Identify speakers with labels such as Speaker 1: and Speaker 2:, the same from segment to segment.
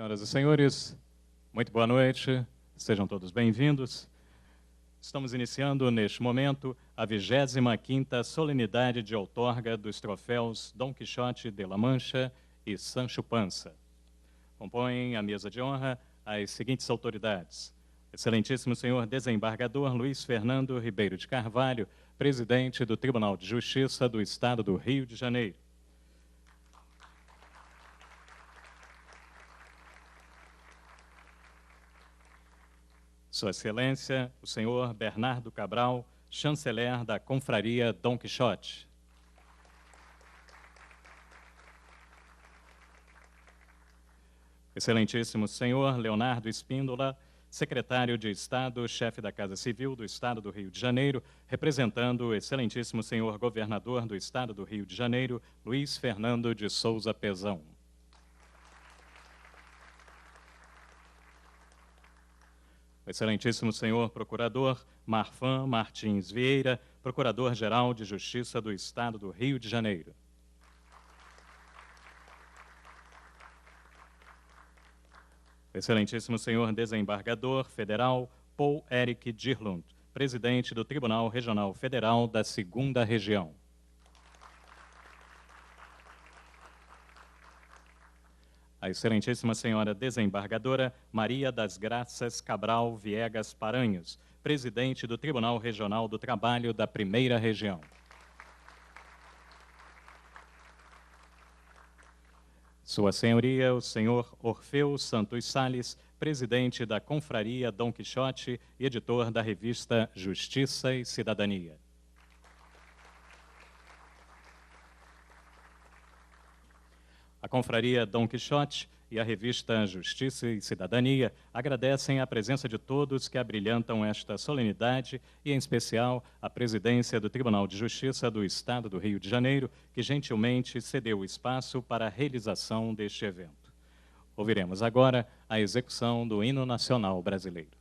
Speaker 1: Senhoras e senhores, muito boa noite, sejam todos bem-vindos. Estamos iniciando, neste momento, a 25ª solenidade de outorga dos troféus Dom Quixote de La Mancha e Sancho Panza. Compõem a mesa de honra as seguintes autoridades: Excelentíssimo senhor desembargador Luiz Fernando Ribeiro de Carvalho, presidente do Tribunal de Justiça do Estado do Rio de Janeiro. Sua Excelência, o senhor Bernardo Cabral, chanceler da Confraria Dom Quixote. Excelentíssimo senhor Leonardo Espíndola, secretário de Estado, chefe da Casa Civil do Estado do Rio de Janeiro, representando o excelentíssimo senhor governador do Estado do Rio de Janeiro, Luiz Fernando de Souza Pezão. Excelentíssimo senhor procurador Marfan Martins Vieira, procurador-geral de Justiça do Estado do Rio de Janeiro. Excelentíssimo senhor desembargador federal Paul Eric Dirlund, presidente do Tribunal Regional Federal da 2ª Região. A excelentíssima senhora desembargadora Maria das Graças Cabral Viegas Paranhos, presidente do Tribunal Regional do Trabalho da 1ª Região. Sua Senhoria, o senhor Orfeu Santos Sales, presidente da Confraria Dom Quixote e editor da revista Justiça e Cidadania. A Confraria Dom Quixote e a revista Justiça e Cidadania agradecem a presença de todos que abrilhantam esta solenidade e, em especial, a presidência do Tribunal de Justiça do Estado do Rio de Janeiro, que gentilmente cedeu o espaço para a realização deste evento. Ouviremos agora a execução do Hino Nacional Brasileiro.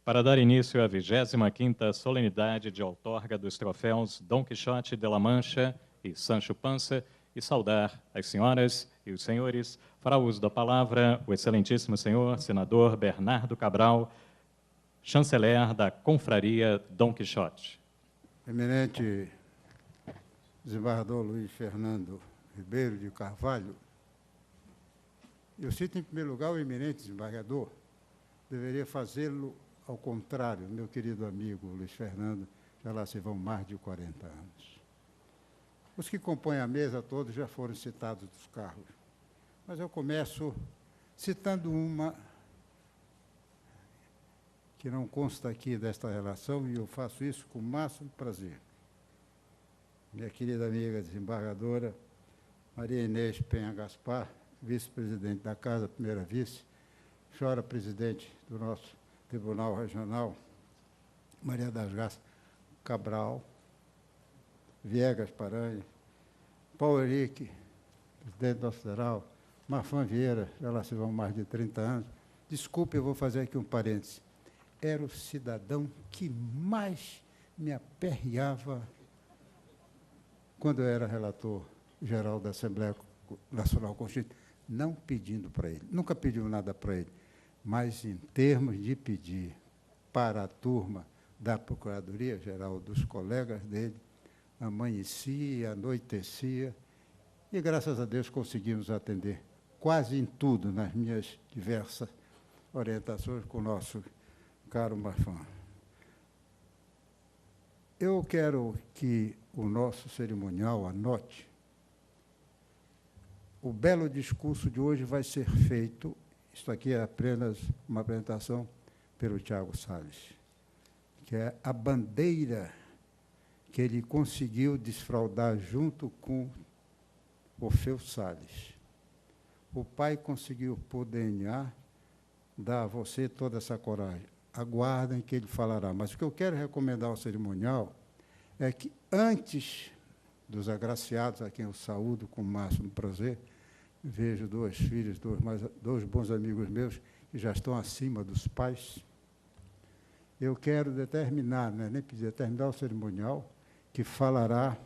Speaker 1: Para dar início à 25ª solenidade de outorga dos troféus Dom Quixote de la Mancha e Sancho Panza, e saudar as senhoras e os senhores, fará uso da palavra o excelentíssimo senhor senador Bernardo Cabral, chanceler da Confraria Dom Quixote.
Speaker 2: Eminente desembargador Luiz Fernando Ribeiro de Carvalho, eu cito em primeiro lugar o eminente desembargador, deveria fazê-lo ao contrário, meu querido amigo Luiz Fernando, já lá se vão mais de 40 anos. Os que compõem a mesa todos já foram citados dos carros, mas eu começo citando uma que não consta aqui desta relação, e eu faço isso com o máximo prazer. Minha querida amiga desembargadora Maria Inês Penha Gaspar, vice-presidente da Casa, primeira vice, senhora presidente do nosso Tribunal Regional, Maria das Graças Cabral, Viegas Paranha, Paulo Henrique, presidente do Federal, Marfan Vieira, já lá se vão mais de 30 anos. Desculpe, eu vou fazer aqui um parêntese. Era o cidadão que mais me aperreava quando eu era relator geral da Assembleia Nacional Constituinte, não pedindo para ele, nunca pediu nada para ele, mas em termos de pedir para a turma da Procuradoria-Geral, dos colegas dele, amanhecia, anoitecia, e, graças a Deus, conseguimos atender quase em tudo, nas minhas diversas orientações com o nosso caro Marfan. Eu quero que o nosso cerimonial anote. O belo discurso de hoje vai ser feito, isto aqui é apenas uma apresentação pelo Tiago Salles, que é a bandeira que ele conseguiu desfraldar junto com Orfeu Salles. O pai conseguiu, por DNA, dar a você toda essa coragem. Aguardem que ele falará. Mas o que eu quero recomendar ao cerimonial é que, antes dos agraciados, a quem eu saúdo com o máximo prazer, vejo dois filhos, dois bons amigos meus, que já estão acima dos pais, eu quero determinar, né, nem pedir, determinar o cerimonial, que falará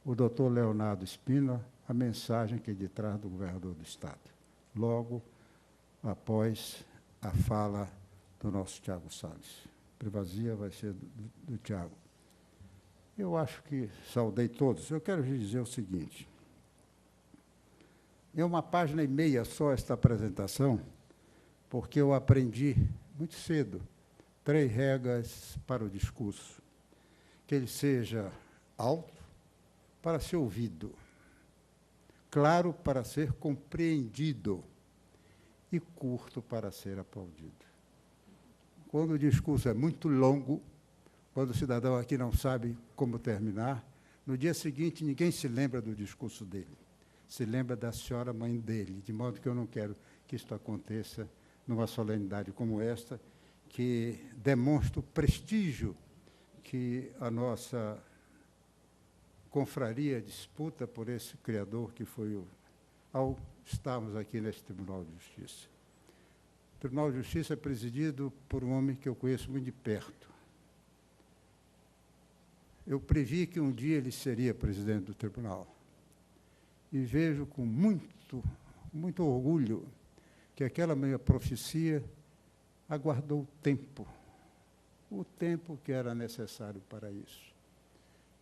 Speaker 2: o doutor Leonardo Espina, a mensagem que ele traz do governador do Estado, logo após a fala do nosso Tiago Salles. A primazia vai ser do Tiago. Eu acho que saudei todos. Eu quero lhes dizer o seguinte. É uma página e meia só esta apresentação, porque eu aprendi muito cedo 3 regras para o discurso. Que ele seja alto para ser ouvido, claro para ser compreendido e curto para ser aplaudido. Quando o discurso é muito longo, quando o cidadão aqui não sabe como terminar, no dia seguinte ninguém se lembra do discurso dele, se lembra da senhora mãe dele, de modo que eu não quero que isto aconteça numa solenidade como esta, que demonstra o prestígio que a nossa confraria disputa por esse criador que foi ao estarmos aqui nesse Tribunal de Justiça. O Tribunal de Justiça é presidido por um homem que eu conheço muito de perto. Eu previ que um dia ele seria presidente do tribunal. E vejo com muito orgulho que aquela minha profecia aguardou o tempo que era necessário para isso.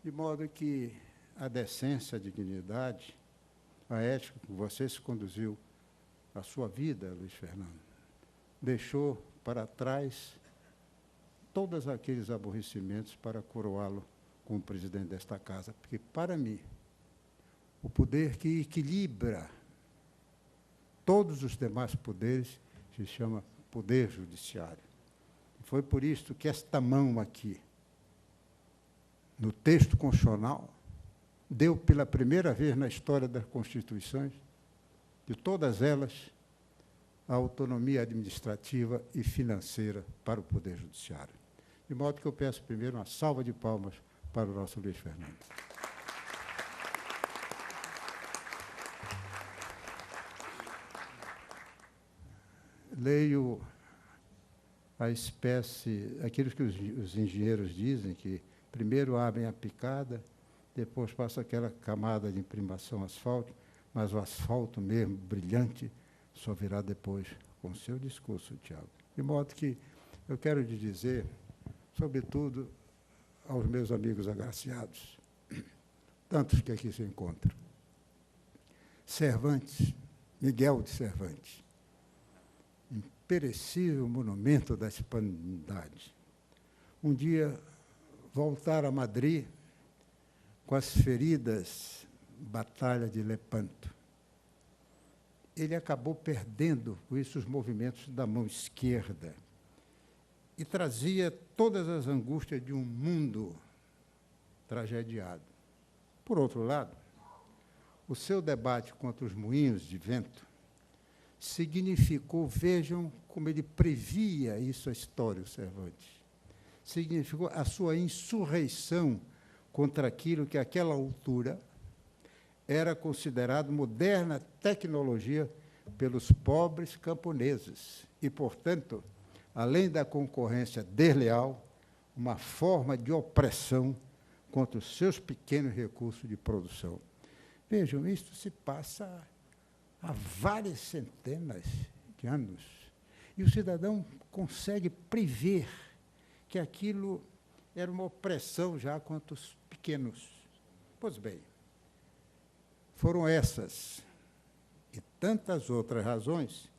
Speaker 2: De modo que a decência, a dignidade, a ética que você se conduziu a sua vida, Luiz Fernando, deixou para trás todos aqueles aborrecimentos para coroá-lo como presidente desta casa. Porque, para mim, o poder que equilibra todos os demais poderes se chama poder judiciário. E foi por isso que esta mão aqui, no texto constitucional, deu pela primeira vez na história das Constituições, de todas elas, a autonomia administrativa e financeira para o Poder Judiciário. De modo que eu peço primeiro uma salva de palmas para o nosso Luiz Fernando. Leio a espécie, aquilo que os engenheiros dizem, que primeiro abrem a picada, depois passa aquela camada de imprimação asfáltica, mas o asfalto mesmo, brilhante, só virá depois com o seu discurso, Tiago. De modo que eu quero lhe dizer, sobretudo aos meus amigos agraciados, tantos que aqui se encontram, Cervantes, Miguel de Cervantes, imperecível monumento da hispanidade, um dia voltar a Madrid com as feridas Batalha de Lepanto. Ele acabou perdendo com isso os movimentos da mão esquerda e trazia todas as angústias de um mundo tragediado. Por outro lado, o seu debate contra os moinhos de vento significou, vejam como ele previa isso a história, o Cervantes, significou a sua insurreição contra aquilo que, àquela altura, era considerado moderna tecnologia pelos pobres camponeses e, portanto, além da concorrência desleal, uma forma de opressão contra os seus pequenos recursos de produção. Vejam, isto se passa há várias centenas de anos, e o cidadão consegue prever que aquilo era uma opressão já contra os pequenos. Pois bem, foram essas e tantas outras razões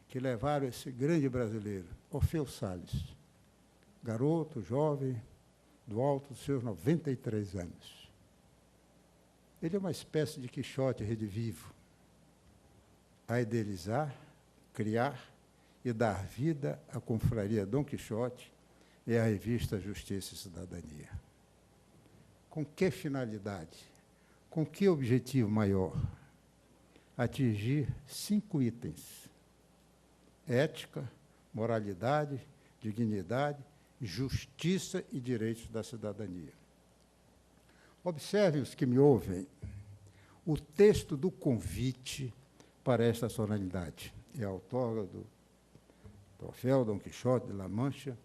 Speaker 2: que levaram esse grande brasileiro, Orfeu Salles, garoto, jovem, do alto dos seus 93 anos. Ele é uma espécie de Quixote redivivo, a idealizar, criar e dar vida à confraria Dom Quixote e à revista Justiça e Cidadania. Com que finalidade? Com que objetivo maior? Atingir 5 itens: ética, moralidade, dignidade, justiça e direitos da cidadania. Observem os que me ouvem o texto do convite para esta solenidade. É a outorga do troféu Dom Quixote de La Mancha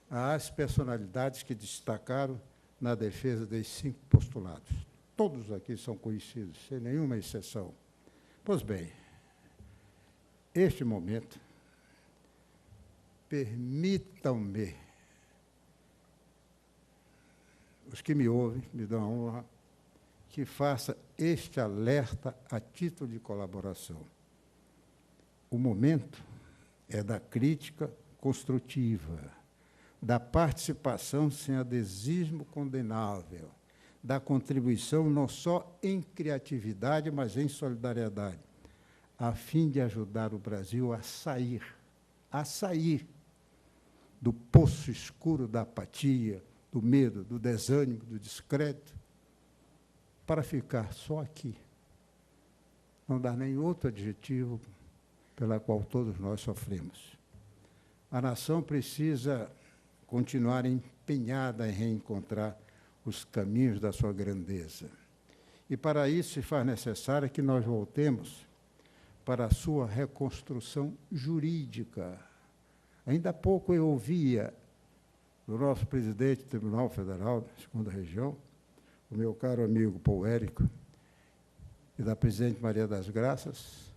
Speaker 2: às personalidades que destacaram na defesa dos 5 postulados. Todos aqui são conhecidos, sem nenhuma exceção. Pois bem, este momento, permitam-me, os que me ouvem, me dão a honra, que faça este alerta a título de colaboração. O momento é da crítica construtiva, da participação sem adesismo condenável, da contribuição não só em criatividade, mas em solidariedade, a fim de ajudar o Brasil a sair do poço escuro da apatia, do medo, do desânimo, do descrédito, para ficar só aqui. Não dá nem outro adjetivo pela qual todos nós sofremos. A nação precisa continuar empenhada em reencontrar os caminhos da sua grandeza. E, para isso, se faz necessário que nós voltemos para a sua reconstrução jurídica. Ainda há pouco eu ouvia do nosso presidente do Tribunal Federal, da 2ª Região, o meu caro amigo Paul Érico, e da presidente Maria das Graças,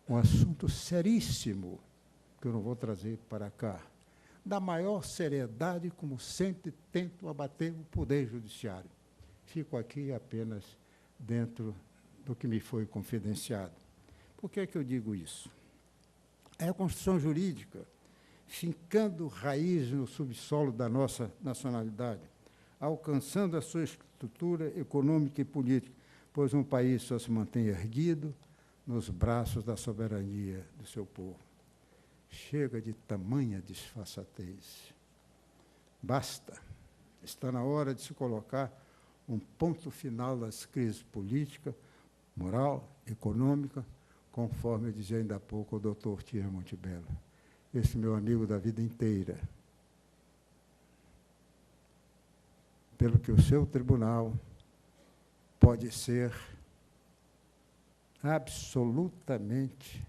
Speaker 2: um assunto seríssimo, que eu não vou trazer para cá, da maior seriedade, como sempre tento abater o Poder Judiciário. Fico aqui apenas dentro do que me foi confidenciado. Por que é que eu digo isso? É a Constituição jurídica, fincando raiz no subsolo da nossa nacionalidade, alcançando a sua estrutura econômica e política, pois um país só se mantém erguido nos braços da soberania do seu povo. Chega de tamanha disfarçatez. Basta. Está na hora de se colocar um ponto final das crises política, moral, econômica, conforme eu dizia ainda há pouco o doutor Tia Montebello, esse meu amigo da vida inteira. Pelo que o seu tribunal pode ser absolutamente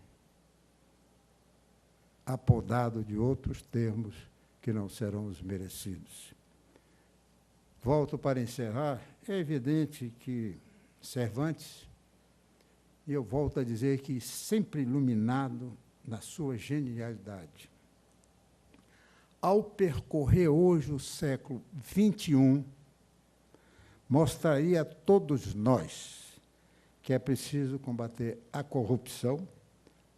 Speaker 2: apodado de outros termos que não serão os merecidos. Volto para encerrar. É evidente que Cervantes, e eu volto a dizer que sempre iluminado na sua genialidade, ao percorrer hoje o século XXI, mostraria a todos nós que é preciso combater a corrupção,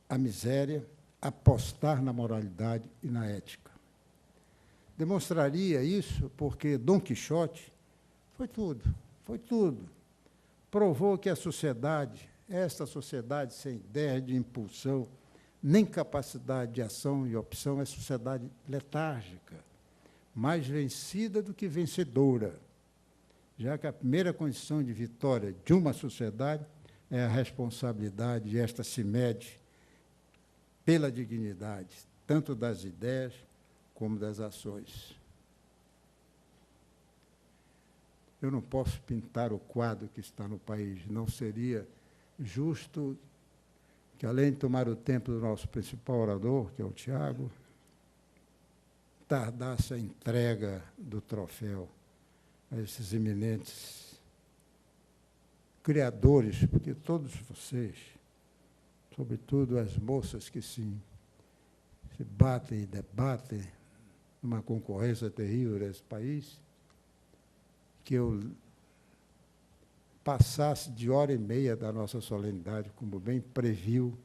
Speaker 2: a miséria, apostar na moralidade e na ética. Demonstraria isso porque Dom Quixote foi tudo. Provou que a sociedade, esta sociedade sem ideia de impulsão, nem capacidade de ação e opção, é sociedade letárgica, mais vencida do que vencedora, já que a primeira condição de vitória de uma sociedade é a responsabilidade, e esta se mede pela dignidade, tanto das ideias como das ações. Eu não posso pintar o quadro que está no país. Não seria justo que, além de tomar o tempo do nosso principal orador, que é o Tiago, tardasse a entrega do troféu a esses eminentes criadores, porque todos vocês, sobretudo as moças que se batem e debatem numa concorrência terrível desse país, que eu passasse de 1h30 da nossa solenidade, como bem previu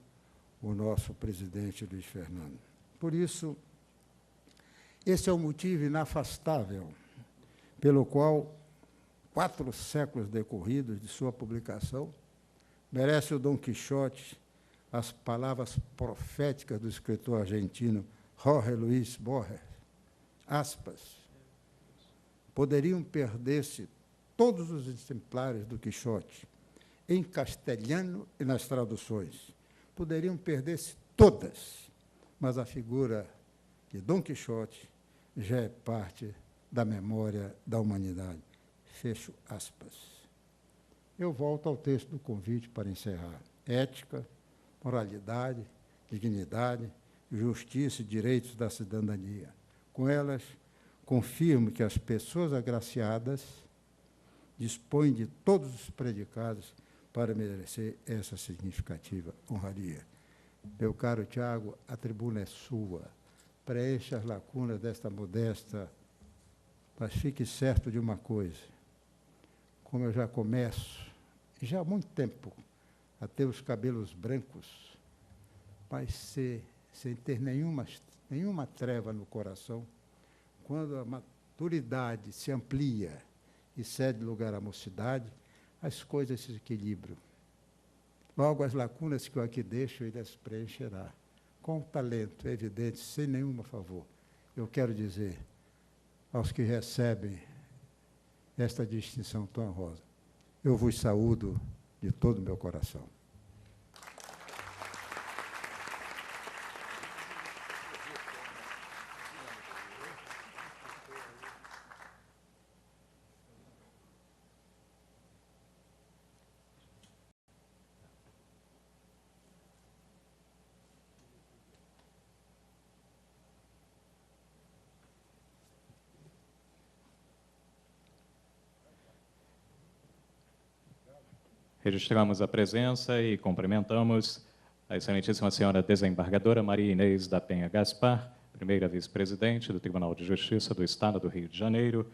Speaker 2: o nosso presidente Luiz Fernando. Por isso, esse é o motivo inafastável pelo qual 4 séculos decorridos de sua publicação merece o Dom Quixote as palavras proféticas do escritor argentino Jorge Luis Borges, aspas, poderiam perder-se todos os exemplares do Quixote, em castelhano e nas traduções. Poderiam perder-se todas, mas a figura de Dom Quixote já é parte da memória da humanidade. Fecho aspas. Eu volto ao texto do convite para encerrar. Ética, moralidade, dignidade, justiça e direitos da cidadania. Com elas, confirmo que as pessoas agraciadas dispõem de todos os predicados para merecer essa significativa honraria. Meu caro Tiago, a tribuna é sua. Preencha as lacunas desta modesta, mas fique certo de uma coisa. Como eu já começo, já há muito tempo, a ter os cabelos brancos, mas sem ter nenhuma treva no coração, quando a maturidade se amplia e cede lugar à mocidade, as coisas se equilibram. Logo, as lacunas que eu aqui deixo, ele as preencherá. Com talento, é evidente, sem nenhum favor. Eu quero dizer aos que recebem esta distinção tão honrosa, eu vos saúdo de todo o meu coração.
Speaker 1: Registramos a presença e cumprimentamos a excelentíssima senhora desembargadora Maria Inês da Penha Gaspar, primeira vice-presidente do Tribunal de Justiça do Estado do Rio de Janeiro,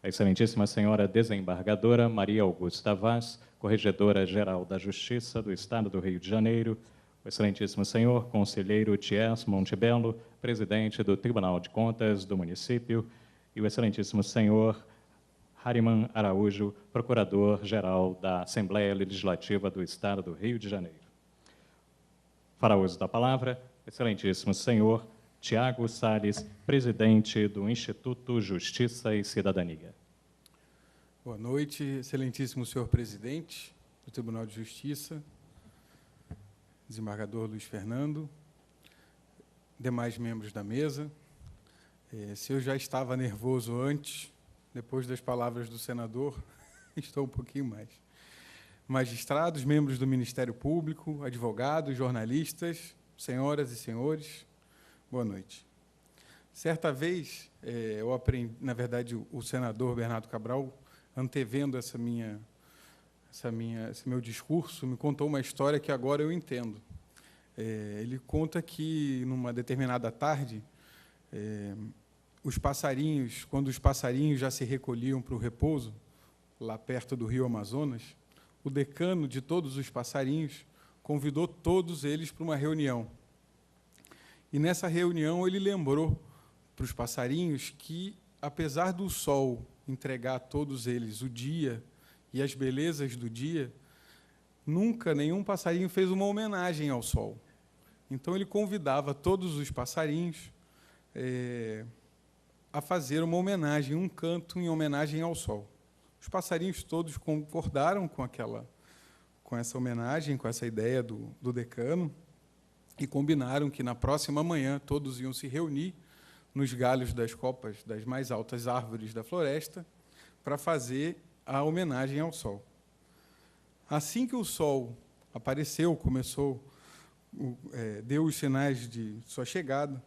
Speaker 1: a excelentíssima senhora desembargadora Maria Augusta Vaz, corregedora-geral da Justiça do Estado do Rio de Janeiro, o excelentíssimo senhor conselheiro Thiers Montebello, presidente do Tribunal de Contas do município, e o excelentíssimo senhor Hariman Araújo, procurador-geral da Assembleia Legislativa do Estado do Rio de Janeiro. Fará uso da palavra, excelentíssimo senhor Tiago Salles, presidente do Instituto Justiça e Cidadania.
Speaker 3: Boa noite, excelentíssimo senhor presidente do Tribunal de Justiça, desembargador Luiz Fernando, demais membros da mesa. Se eu já estava nervoso antes, depois das palavras do senador, estou um pouquinho mais. Magistrados, membros do Ministério Público, advogados, jornalistas, senhoras e senhores, boa noite. Certa vez, eu aprendi, na verdade, o senador Bernardo Cabral, antevendo esse meu discurso, me contou uma história que agora eu entendo. Ele conta que, numa determinada tarde, os passarinhos, quando os passarinhos já se recolhiam para o repouso, lá perto do Rio Amazonas, o decano de todos os passarinhos convidou todos eles para uma reunião. E, nessa reunião, ele lembrou para os passarinhos que, apesar do sol entregar a todos eles o dia e as belezas do dia, nunca nenhum passarinho fez uma homenagem ao sol. Então, ele convidava todos os passarinhos a fazer uma homenagem, um canto em homenagem ao sol. Os passarinhos todos concordaram com essa homenagem, com essa ideia do decano, e combinaram que, na próxima manhã, todos iam se reunir nos galhos das copas das mais altas árvores da floresta para fazer a homenagem ao sol. Assim que o sol apareceu, deu os sinais de sua chegada,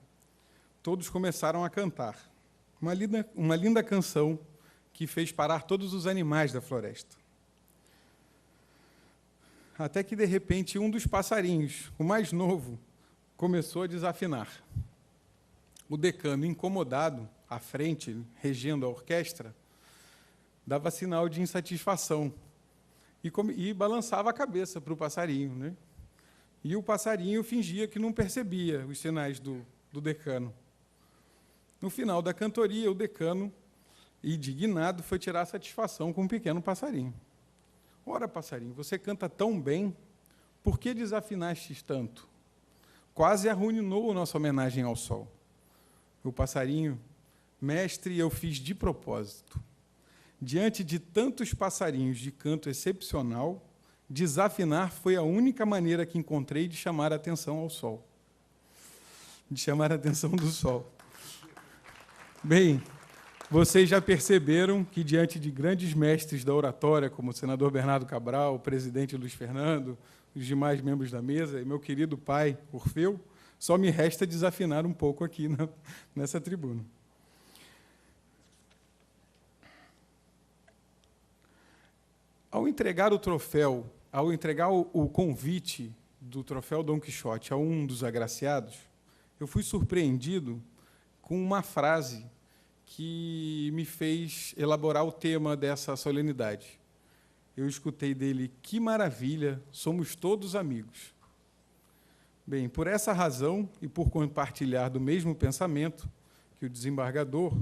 Speaker 3: todos começaram a cantar uma linda canção que fez parar todos os animais da floresta. Até que, de repente, um dos passarinhos, o mais novo, começou a desafinar. O decano, incomodado, à frente, regendo a orquestra, dava sinal de insatisfação e balançava a cabeça para o passarinho, né? E o passarinho fingia que não percebia os sinais do decano. No final da cantoria, o decano, indignado, foi tirar satisfação com um pequeno passarinho. Ora, passarinho, você canta tão bem, por que desafinastes tanto? Quase arruinou a nossa homenagem ao sol. O passarinho, mestre, eu fiz de propósito. Diante de tantos passarinhos de canto excepcional, desafinar foi a única maneira que encontrei de chamar a atenção ao sol. De chamar a atenção do sol. Bem, vocês já perceberam que, diante de grandes mestres da oratória, como o senador Bernardo Cabral, o presidente Luiz Fernando, os demais membros da mesa, e meu querido pai, Orfeu, só me resta desafinar um pouco aqui nessa tribuna. Ao entregar o troféu, ao entregar o convite do troféu Dom Quixote a um dos agraciados, eu fui surpreendido com uma frase que me fez elaborar o tema dessa solenidade. Eu escutei dele: que maravilha, somos todos amigos. Bem, por essa razão e por compartilhar do mesmo pensamento que o desembargador,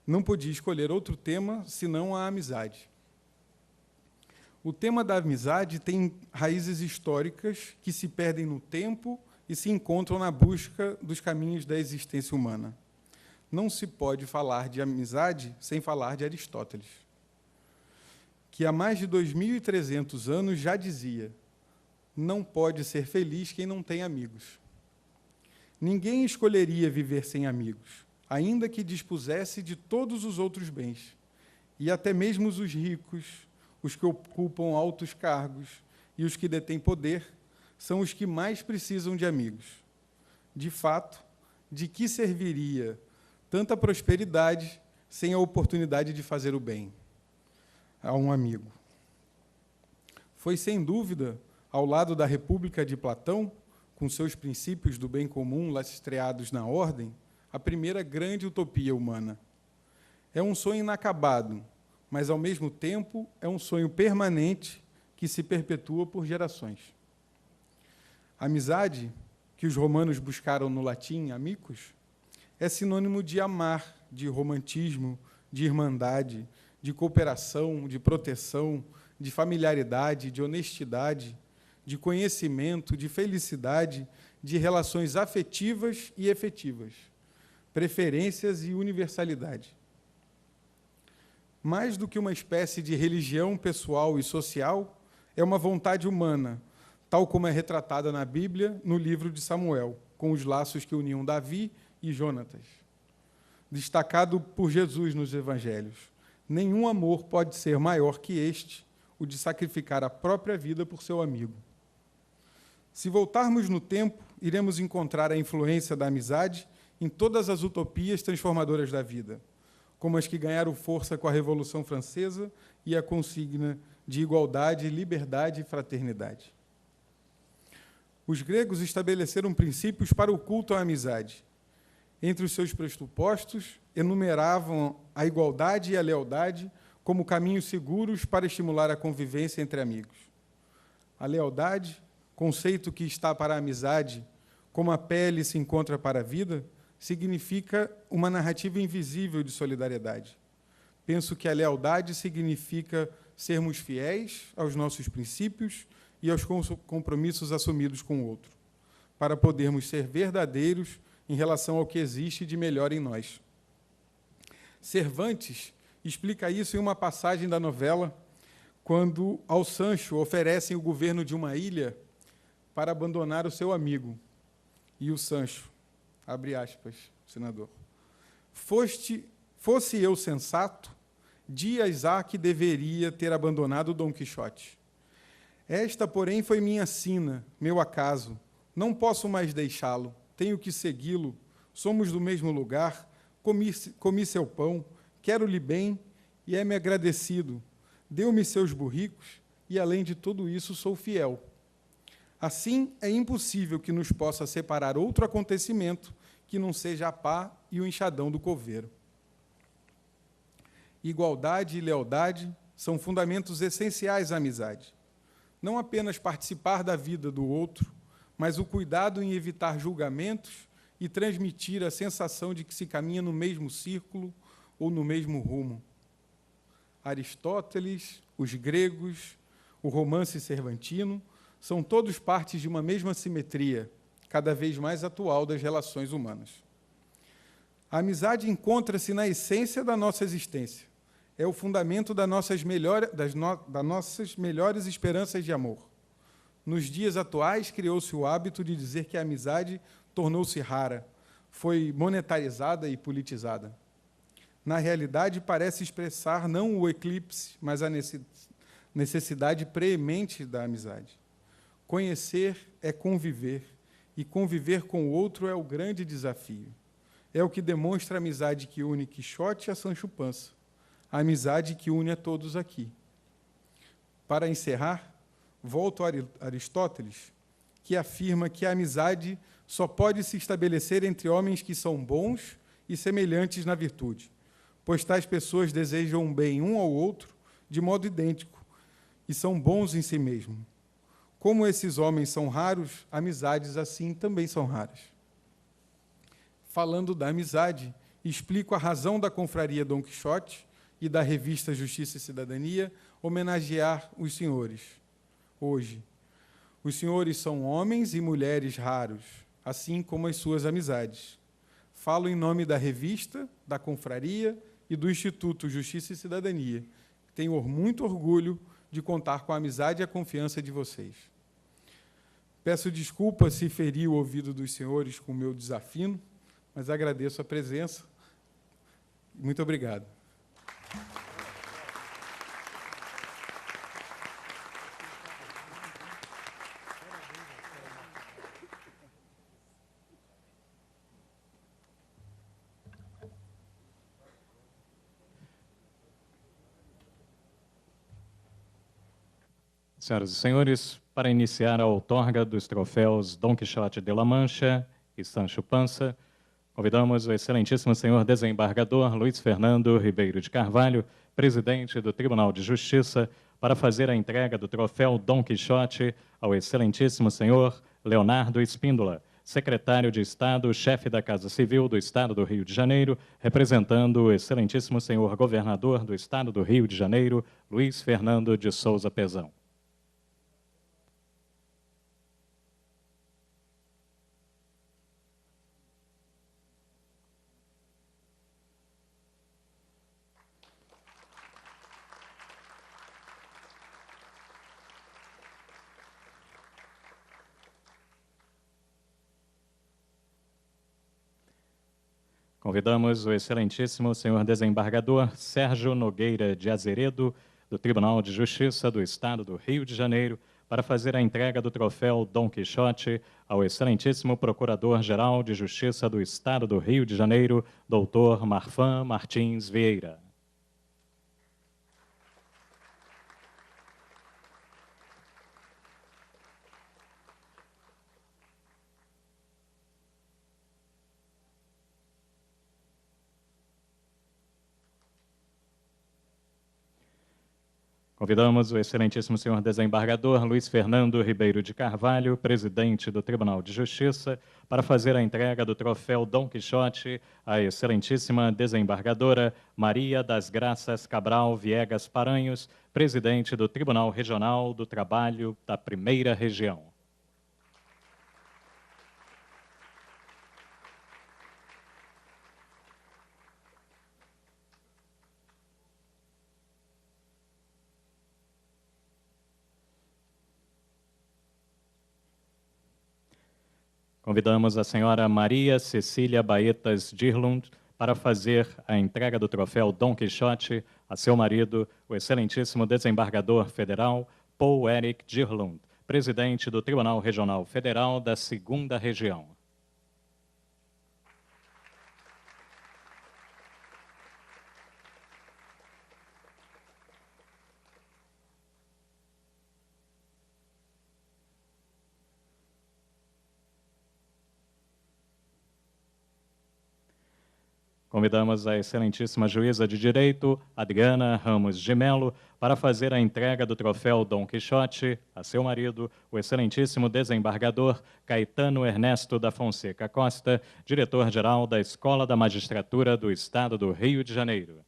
Speaker 3: não podia escolher outro tema senão a amizade. O tema da amizade tem raízes históricas que se perdem no tempo e se encontram na busca dos caminhos da existência humana. Não se pode falar de amizade sem falar de Aristóteles, que há mais de 2.300 anos já dizia: não pode ser feliz quem não tem amigos. Ninguém escolheria viver sem amigos, ainda que dispusesse de todos os outros bens, e até mesmo os ricos, os que ocupam altos cargos e os que detêm poder, são os que mais precisam de amigos. De fato, de que serviria tanta prosperidade sem a oportunidade de fazer o bem a um amigo? Foi, sem dúvida, ao lado da República de Platão, com seus princípios do bem comum lastreados na ordem, a primeira grande utopia humana. É um sonho inacabado, mas, ao mesmo tempo, é um sonho permanente que se perpetua por gerações. A amizade, que os romanos buscaram no latim amicus, é sinônimo de amar, de romantismo, de irmandade, de cooperação, de proteção, de familiaridade, de honestidade, de conhecimento, de felicidade, de relações afetivas e efetivas, preferências e universalidade. Mais do que uma espécie de religião pessoal e social, é uma vontade humana, tal como é retratada na Bíblia, no livro de Samuel, com os laços que uniam Davi e Jonatas. Destacado por Jesus nos Evangelhos, nenhum amor pode ser maior que este, o de sacrificar a própria vida por seu amigo. Se voltarmos no tempo, iremos encontrar a influência da amizade em todas as utopias transformadoras da vida, como as que ganharam força com a Revolução Francesa e a consigna de igualdade, liberdade e fraternidade. Os gregos estabeleceram princípios para o culto à amizade. Entre os seus pressupostos, enumeravam a igualdade e a lealdade como caminhos seguros para estimular a convivência entre amigos. A lealdade, conceito que está para a amizade, como a pele se encontra para a vida, significa uma narrativa invisível de solidariedade. Penso que a lealdade significa sermos fiéis aos nossos princípios e aos compromissos assumidos com o outro, para podermos ser verdadeiros em relação ao que existe de melhor em nós. Cervantes explica isso em uma passagem da novela, quando ao Sancho oferecem o governo de uma ilha para abandonar o seu amigo. E o Sancho, abre aspas, senador, fosse eu sensato, dias há que deveria ter abandonado Dom Quixote. Esta, porém, foi minha sina, meu acaso. Não posso mais deixá-lo, tenho que segui-lo. Somos do mesmo lugar, comi seu pão, quero-lhe bem e é-me agradecido. Deu-me seus burricos e, além de tudo isso, sou fiel. Assim, é impossível que nos possa separar outro acontecimento que não seja a pá e o enxadão do coveiro. Igualdade e lealdade são fundamentos essenciais à amizade. Não apenas participar da vida do outro, mas o cuidado em evitar julgamentos e transmitir a sensação de que se caminha no mesmo círculo ou no mesmo rumo. Aristóteles, os gregos, o romance cervantino, são todos partes de uma mesma simetria, cada vez mais atual das relações humanas. A amizade encontra-se na essência da nossa existência. É o fundamento das nossas melhores esperanças de amor. Nos dias atuais, criou-se o hábito de dizer que a amizade tornou-se rara, foi monetarizada e politizada. Na realidade, parece expressar não o eclipse, mas a necessidade preemente da amizade. Conhecer é conviver, e conviver com o outro é o grande desafio. É o que demonstra a amizade que une Quixote a Sancho Panza, a amizade que une a todos aqui. Para encerrar, volto a Aristóteles, que afirma que a amizade só pode se estabelecer entre homens que são bons e semelhantes na virtude, pois tais pessoas desejam um bem um ao outro de modo idêntico e são bons em si mesmos. Como esses homens são raros, amizades assim também são raras. Falando da amizade, explico a razão da confraria Dom Quixote e da revista Justiça e Cidadania homenagear os senhores. Hoje, os senhores são homens e mulheres raros, assim como as suas amizades. Falo em nome da revista, da confraria e do Instituto Justiça e Cidadania. Tenho muito orgulho de contar com a amizade e a confiança de vocês. Peço desculpas se feri o ouvido dos senhores com o meu desafino, mas agradeço a presença. Muito obrigado.
Speaker 1: Senhoras e senhores, para iniciar a outorga dos troféus Dom Quixote de la Mancha e Sancho Panza, convidamos o excelentíssimo senhor desembargador Luiz Fernando Ribeiro de Carvalho, presidente do Tribunal de Justiça, para fazer a entrega do troféu Dom Quixote ao excelentíssimo senhor Leonardo Espíndola, secretário de Estado, chefe da Casa Civil do Estado do Rio de Janeiro, representando o excelentíssimo senhor governador do Estado do Rio de Janeiro, Luiz Fernando de Souza Pezão. Convidamos o excelentíssimo senhor desembargador Sérgio Nogueira de Azeredo, do Tribunal de Justiça do Estado do Rio de Janeiro, para fazer a entrega do troféu Dom Quixote ao excelentíssimo Procurador-Geral de Justiça do Estado do Rio de Janeiro, doutor Marfan Martins Vieira. Convidamos o excelentíssimo senhor desembargador Luiz Fernando Ribeiro de Carvalho, presidente do Tribunal de Justiça, para fazer a entrega do troféu Dom Quixote à excelentíssima desembargadora Maria das Graças Cabral Viegas Paranhos, presidente do Tribunal Regional do Trabalho da Primeira Região. Convidamos a senhora Maria Cecília Baetas Dirlund para fazer a entrega do troféu Dom Quixote a seu marido, o excelentíssimo desembargador federal Paul Eric Dirlund, presidente do Tribunal Regional Federal da 2ª Região. Convidamos a excelentíssima juíza de direito, Adriana Ramos de Melo, para fazer a entrega do troféu Dom Quixote a seu marido, o excelentíssimo desembargador Caetano Ernesto da Fonseca Costa, diretor-geral da Escola da Magistratura do Estado do Rio de Janeiro.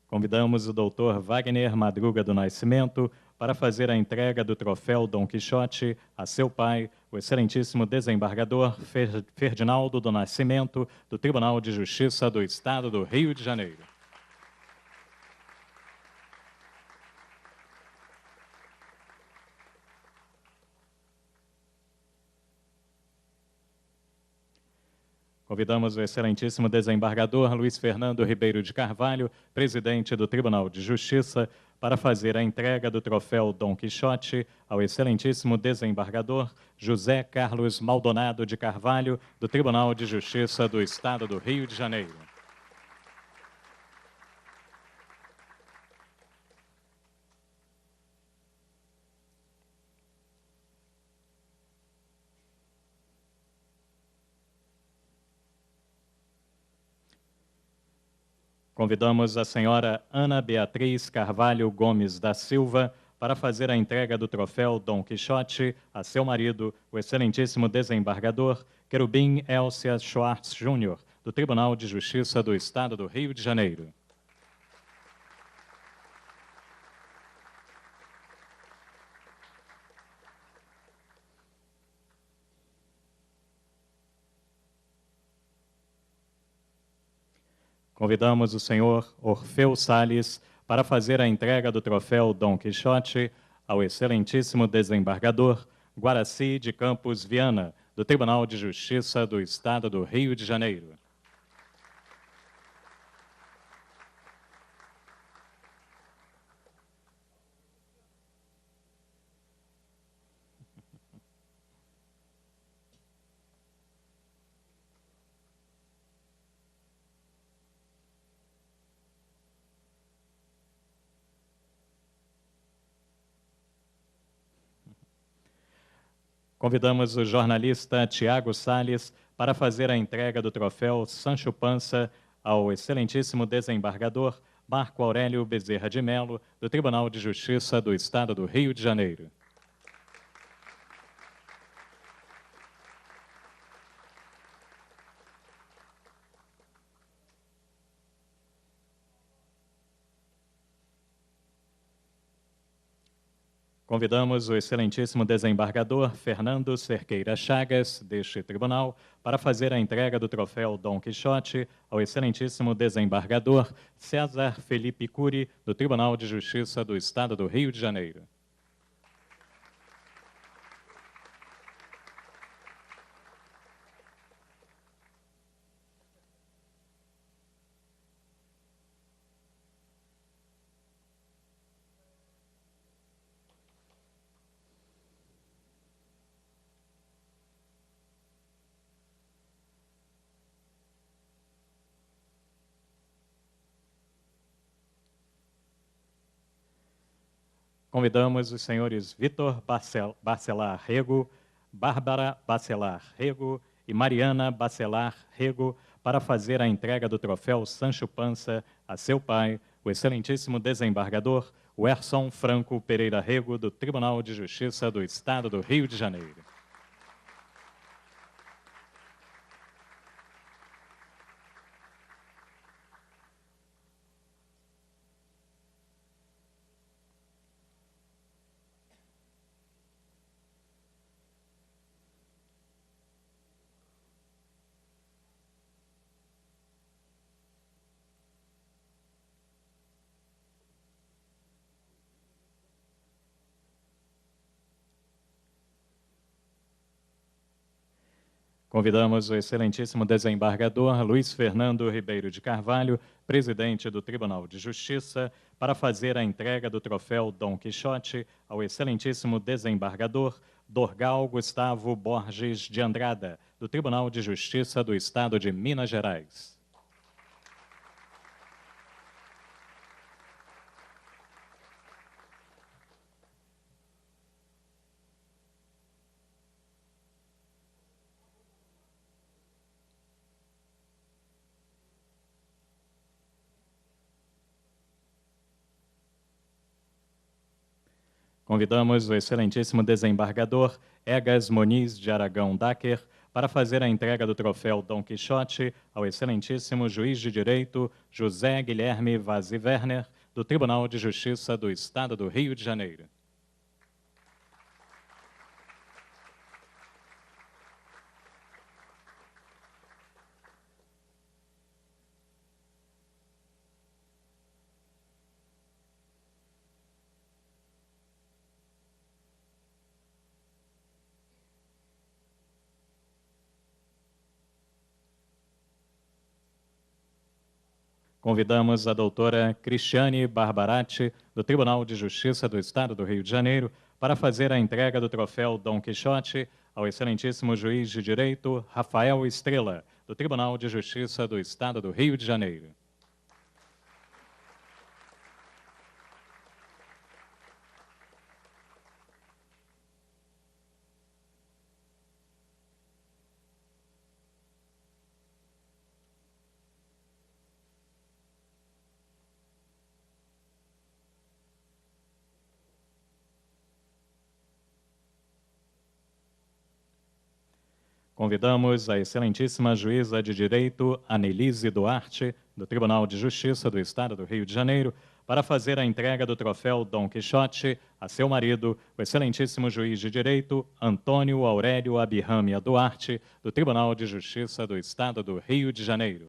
Speaker 1: Convidamos o doutor Wagner Madruga do Nascimento para fazer a entrega do troféu Dom Quixote a seu pai, o excelentíssimo desembargador Ferdinaldo do Nascimento, do Tribunal de Justiça do Estado do Rio de Janeiro. Convidamos o excelentíssimo desembargador Luiz Fernando Ribeiro de Carvalho, presidente do Tribunal de Justiça, para fazer a entrega do troféu Dom Quixote ao excelentíssimo desembargador José Carlos Maldonado de Carvalho, do Tribunal de Justiça do Estado do Rio de Janeiro. Convidamos a senhora Ana Beatriz Carvalho Gomes da Silva para fazer a entrega do troféu Dom Quixote a seu marido, o excelentíssimo desembargador Querubim Elcia Schwartz Júnior, do Tribunal de Justiça do Estado do Rio de Janeiro. Convidamos o senhor Orfeu Salles para fazer a entrega do troféu Dom Quixote ao excelentíssimo desembargador Guaraci de Campos Viana, do Tribunal de Justiça do Estado do Rio de Janeiro. Convidamos o jornalista Tiago Salles para fazer a entrega do troféu Sancho Panza ao excelentíssimo desembargador Marco Aurélio Bezerra de Mello, do Tribunal de Justiça do Estado do Rio de Janeiro. Convidamos o excelentíssimo desembargador Fernando Cerqueira Chagas, deste tribunal, para fazer a entrega do troféu Dom Quixote ao excelentíssimo desembargador César Felipe Cury, do Tribunal de Justiça do Estado do Rio de Janeiro. Convidamos os senhores Vitor Bacelar Rego, Bárbara Bacelar Rego e Mariana Bacelar Rego para fazer a entrega do troféu Sancho Panza a seu pai, o excelentíssimo desembargador Werson Franco Pereira Rego, do Tribunal de Justiça do Estado do Rio de Janeiro. Convidamos o excelentíssimo desembargador Luiz Fernando Ribeiro de Carvalho, presidente do Tribunal de Justiça, para fazer a entrega do troféu Dom Quixote ao excelentíssimo desembargador Dorgal Gustavo Borges de Andrada, do Tribunal de Justiça do Estado de Minas Gerais. Convidamos o excelentíssimo desembargador Egas Moniz de Aragão Dacker para fazer a entrega do troféu Dom Quixote ao excelentíssimo juiz de direito José Guilherme Vaz Werner, do Tribunal de Justiça do Estado do Rio de Janeiro. Convidamos a doutora Cristiane Barbarati, do Tribunal de Justiça do Estado do Rio de Janeiro, para fazer a entrega do troféu Dom Quixote ao excelentíssimo juiz de direito Rafael Estrela, do Tribunal de Justiça do Estado do Rio de Janeiro. Convidamos a excelentíssima juíza de direito Anelise Duarte, do Tribunal de Justiça do Estado do Rio de Janeiro, para fazer a entrega do troféu Dom Quixote a seu marido, o excelentíssimo juiz de direito Antônio Aurélio Abirrâmia Duarte, do Tribunal de Justiça do Estado do Rio de Janeiro.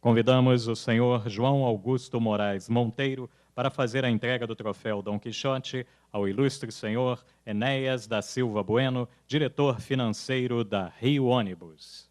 Speaker 1: Convidamos o senhor João Augusto Moraes Monteiro para fazer a entrega do troféu Dom Quixote ao ilustre senhor Enéas da Silva Bueno, diretor financeiro da Rio Ônibus.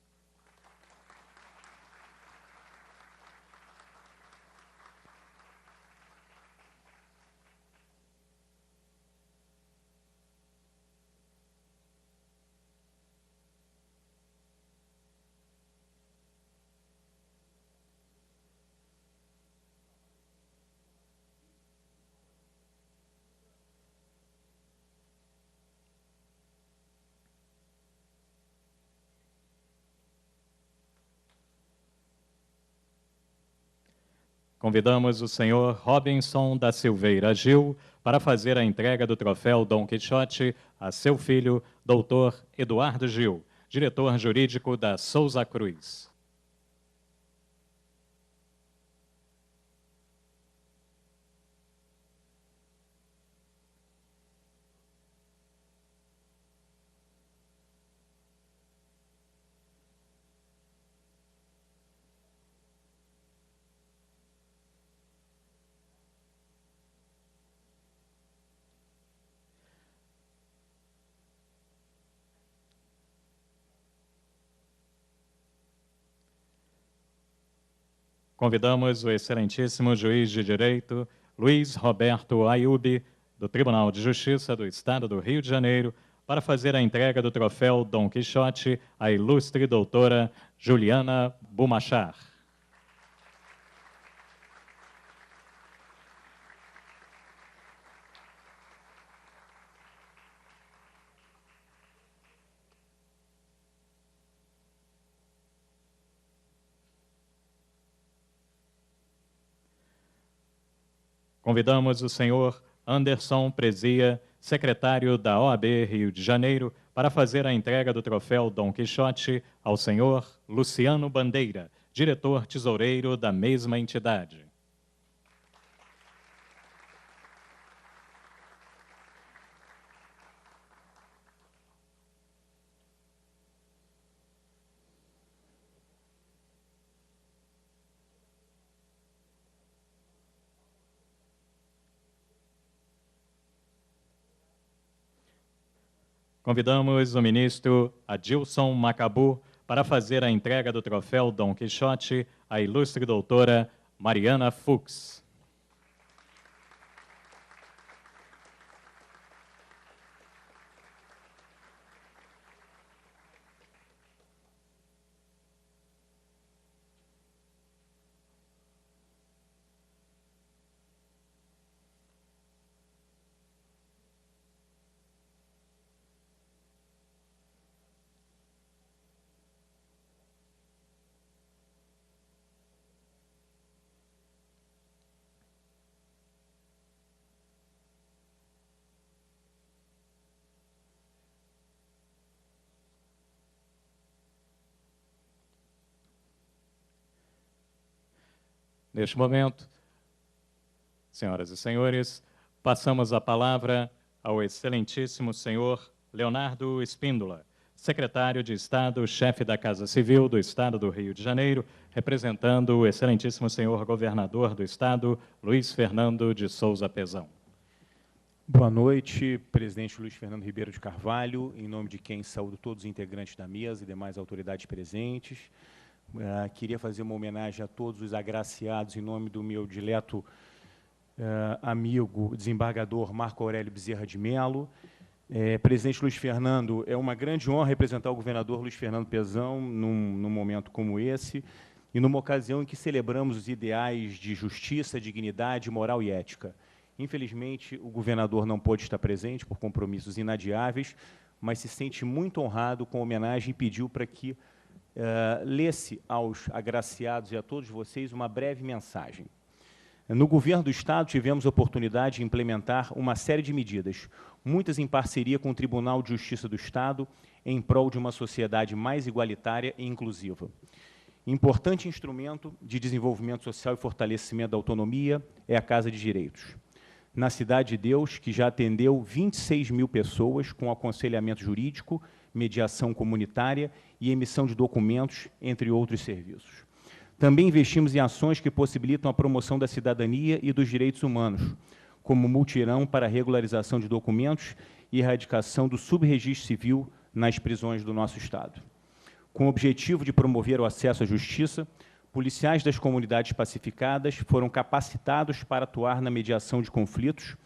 Speaker 1: Convidamos o senhor Robinson da Silveira Gil para fazer a entrega do troféu Dom Quixote a seu filho, doutor Eduardo Gil, diretor jurídico da Souza Cruz. Convidamos o excelentíssimo juiz de direito, Luiz Roberto Ayubi, do Tribunal de Justiça do Estado do Rio de Janeiro, para fazer a entrega do troféu Dom Quixote à ilustre doutora Juliana Bumachar. Convidamos o senhor Anderson Prezia, secretário da OAB Rio de Janeiro, para fazer a entrega do troféu Dom Quixote ao senhor Luciano Bandeira, diretor tesoureiro da mesma entidade. Convidamos o ministro Adilson Macabu para fazer a entrega do troféu Dom Quixote à ilustre doutora Mariana Fux. Neste momento, senhoras e senhores, passamos a palavra ao excelentíssimo senhor Leonardo Espíndola, secretário de Estado, chefe da Casa Civil do Estado do Rio de Janeiro, representando o excelentíssimo senhor governador do Estado, Luiz Fernando de Souza Pezão.
Speaker 4: Boa noite, presidente Luiz Fernando Ribeiro de Carvalho, em nome de quem saúdo todos os integrantes da mesa e demais autoridades presentes. Queria fazer uma homenagem a todos os agraciados em nome do meu dileto amigo, desembargador Marco Aurélio Bezerra de Mello. Presidente Luiz Fernando, é uma grande honra representar o governador Luiz Fernando Pezão num momento como esse e numa ocasião em que celebramos os ideais de justiça, dignidade, moral e ética. Infelizmente, o governador não pôde estar presente por compromissos inadiáveis, mas se sente muito honrado com a homenagem e pediu para que lesse aos agraciados e a todos vocês uma breve mensagem. No governo do Estado, tivemos a oportunidade de implementar uma série de medidas, muitas em parceria com o Tribunal de Justiça do Estado, em prol de uma sociedade mais igualitária e inclusiva. Importante instrumento de desenvolvimento social e fortalecimento da autonomia é a Casa de Direitos. Na Cidade de Deus, que já atendeu 26 mil pessoas com aconselhamento jurídico, mediação comunitária e emissão de documentos, entre outros serviços. Também investimos em ações que possibilitam a promoção da cidadania e dos direitos humanos, como mutirão para regularização de documentos e erradicação do subregistro civil nas prisões do nosso Estado. Com o objetivo de promover o acesso à justiça, policiais das comunidades pacificadas foram capacitados para atuar na mediação de conflitos,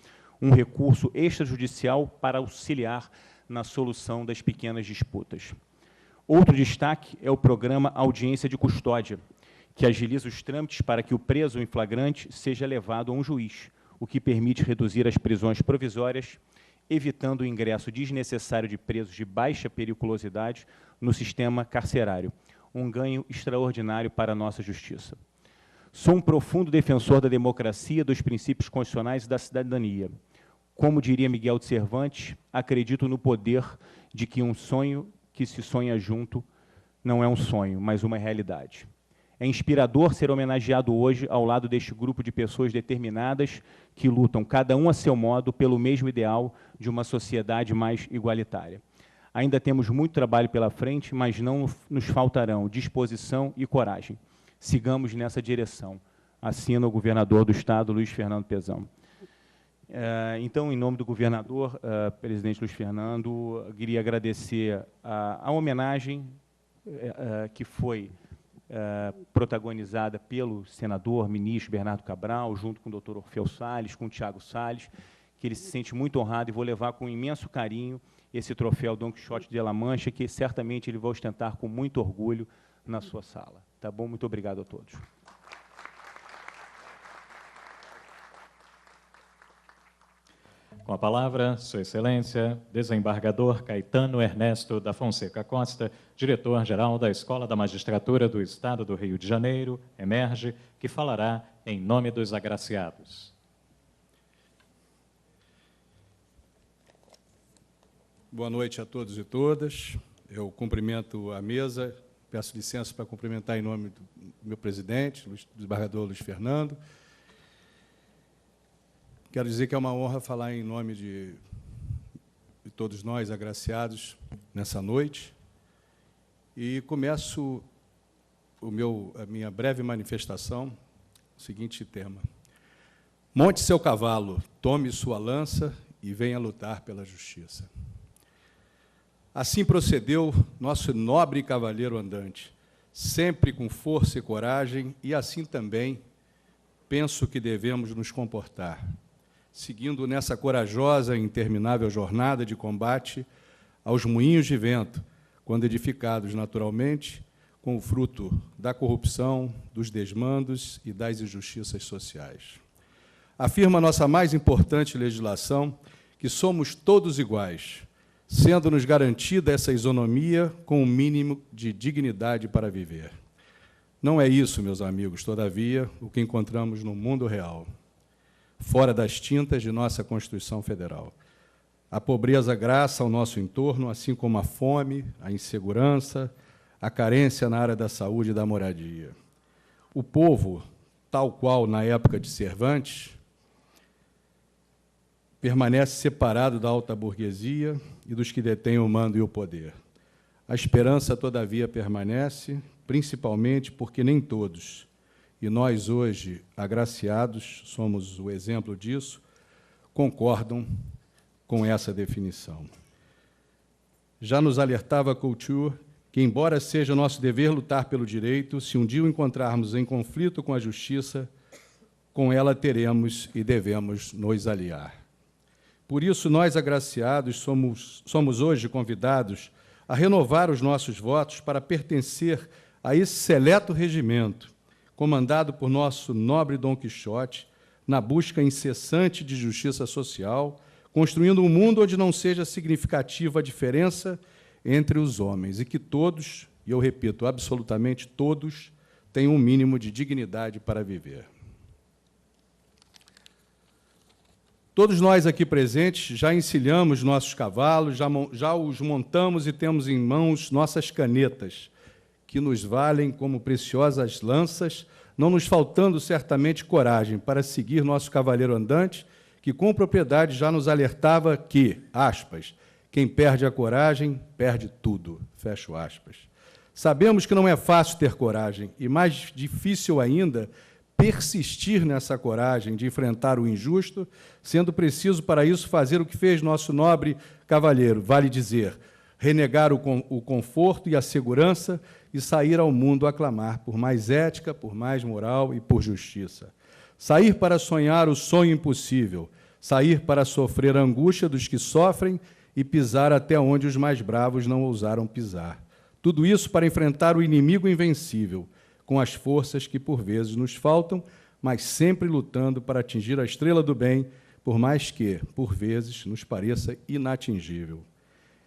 Speaker 4: um recurso extrajudicial para auxiliar na solução das pequenas disputas. Outro destaque é o programa Audiência de Custódia, que agiliza os trâmites para que o preso em flagrante seja levado a um juiz, o que permite reduzir as prisões provisórias, evitando o ingresso desnecessário de presos de baixa periculosidade no sistema carcerário, um ganho extraordinário para a nossa justiça. Sou um profundo defensor da democracia, dos princípios constitucionais e da cidadania. Como diria Miguel de Cervantes, acredito no poder de que um sonho que se sonha junto não é um sonho, mas uma realidade. É inspirador ser homenageado hoje ao lado deste grupo de pessoas determinadas que lutam, cada um a seu modo, pelo mesmo ideal de uma sociedade mais igualitária. Ainda temos muito trabalho pela frente, mas não nos faltarão disposição e coragem. Sigamos nessa direção. Assina o governador do Estado, Luiz Fernando Pezão. Então, em nome do governador, presidente Luiz Fernando, queria agradecer a homenagem que foi protagonizada pelo senador, ministro Bernardo Cabral, junto com o doutor Orfeu Salles, com o Tiago Salles, que ele se sente muito honrado, e vou levar com imenso carinho esse troféu Dom Quixote de La Mancha, que certamente ele vai ostentar com muito orgulho na sua sala. Tá bom? Muito obrigado a todos.
Speaker 1: Com a palavra, Sua Excelência, desembargador Caetano Ernesto da Fonseca Costa, diretor-geral da Escola da Magistratura do Estado do Rio de Janeiro, EMERGE, que falará em nome dos agraciados.
Speaker 5: Boa noite a todos e todas. Eu cumprimento a mesa, peço licença para cumprimentar em nome do meu presidente, o desembargador Luiz Fernando. Quero dizer que é uma honra falar em nome de todos nós, agraciados, nessa noite. E começo a minha breve manifestação, o seguinte tema. Monte seu cavalo, tome sua lança e venha lutar pela justiça. Assim procedeu nosso nobre cavalheiro andante, sempre com força e coragem, e assim também penso que devemos nos comportar, seguindo nessa corajosa e interminável jornada de combate aos moinhos de vento, quando edificados naturalmente com o fruto da corrupção, dos desmandos e das injustiças sociais. Afirma a nossa mais importante legislação que somos todos iguais, sendo-nos garantida essa isonomia com o mínimo de dignidade para viver. Não é isso, meus amigos, todavia, o que encontramos no mundo real, fora das tintas de nossa Constituição Federal. A pobreza graça ao nosso entorno, assim como a fome, a insegurança, a carência na área da saúde e da moradia. O povo, tal qual na época de Cervantes, permanece separado da alta burguesia e dos que detêm o mando e o poder. A esperança, todavia, permanece, principalmente porque nem todos, e nós hoje, agraciados, somos o exemplo disso, concordam com essa definição. Já nos alertava Couture que, embora seja nosso dever lutar pelo direito, se um dia o encontrarmos em conflito com a justiça, com ela teremos e devemos nos aliar. Por isso, nós, agraciados, somos hoje convidados a renovar os nossos votos para pertencer a esse seleto regimento, comandado por nosso nobre Dom Quixote, na busca incessante de justiça social, construindo um mundo onde não seja significativa a diferença entre os homens e que todos, e eu repito, absolutamente todos, tenham um mínimo de dignidade para viver. Todos nós aqui presentes já encilhamos nossos cavalos, já os montamos e temos em mãos nossas canetas, que nos valem como preciosas lanças, não nos faltando certamente coragem para seguir nosso cavaleiro andante, que com propriedade já nos alertava que, aspas, quem perde a coragem, perde tudo, fecho aspas. Sabemos que não é fácil ter coragem, e mais difícil ainda, persistir nessa coragem de enfrentar o injusto, sendo preciso para isso fazer o que fez nosso nobre cavalheiro, vale dizer, renegar o conforto e a segurança e sair ao mundo a clamar por mais ética, por mais moral e por justiça. Sair para sonhar o sonho impossível, sair para sofrer a angústia dos que sofrem e pisar até onde os mais bravos não ousaram pisar. Tudo isso para enfrentar o inimigo invencível, com as forças que por vezes nos faltam, mas sempre lutando para atingir a estrela do bem, por mais que, por vezes, nos pareça inatingível.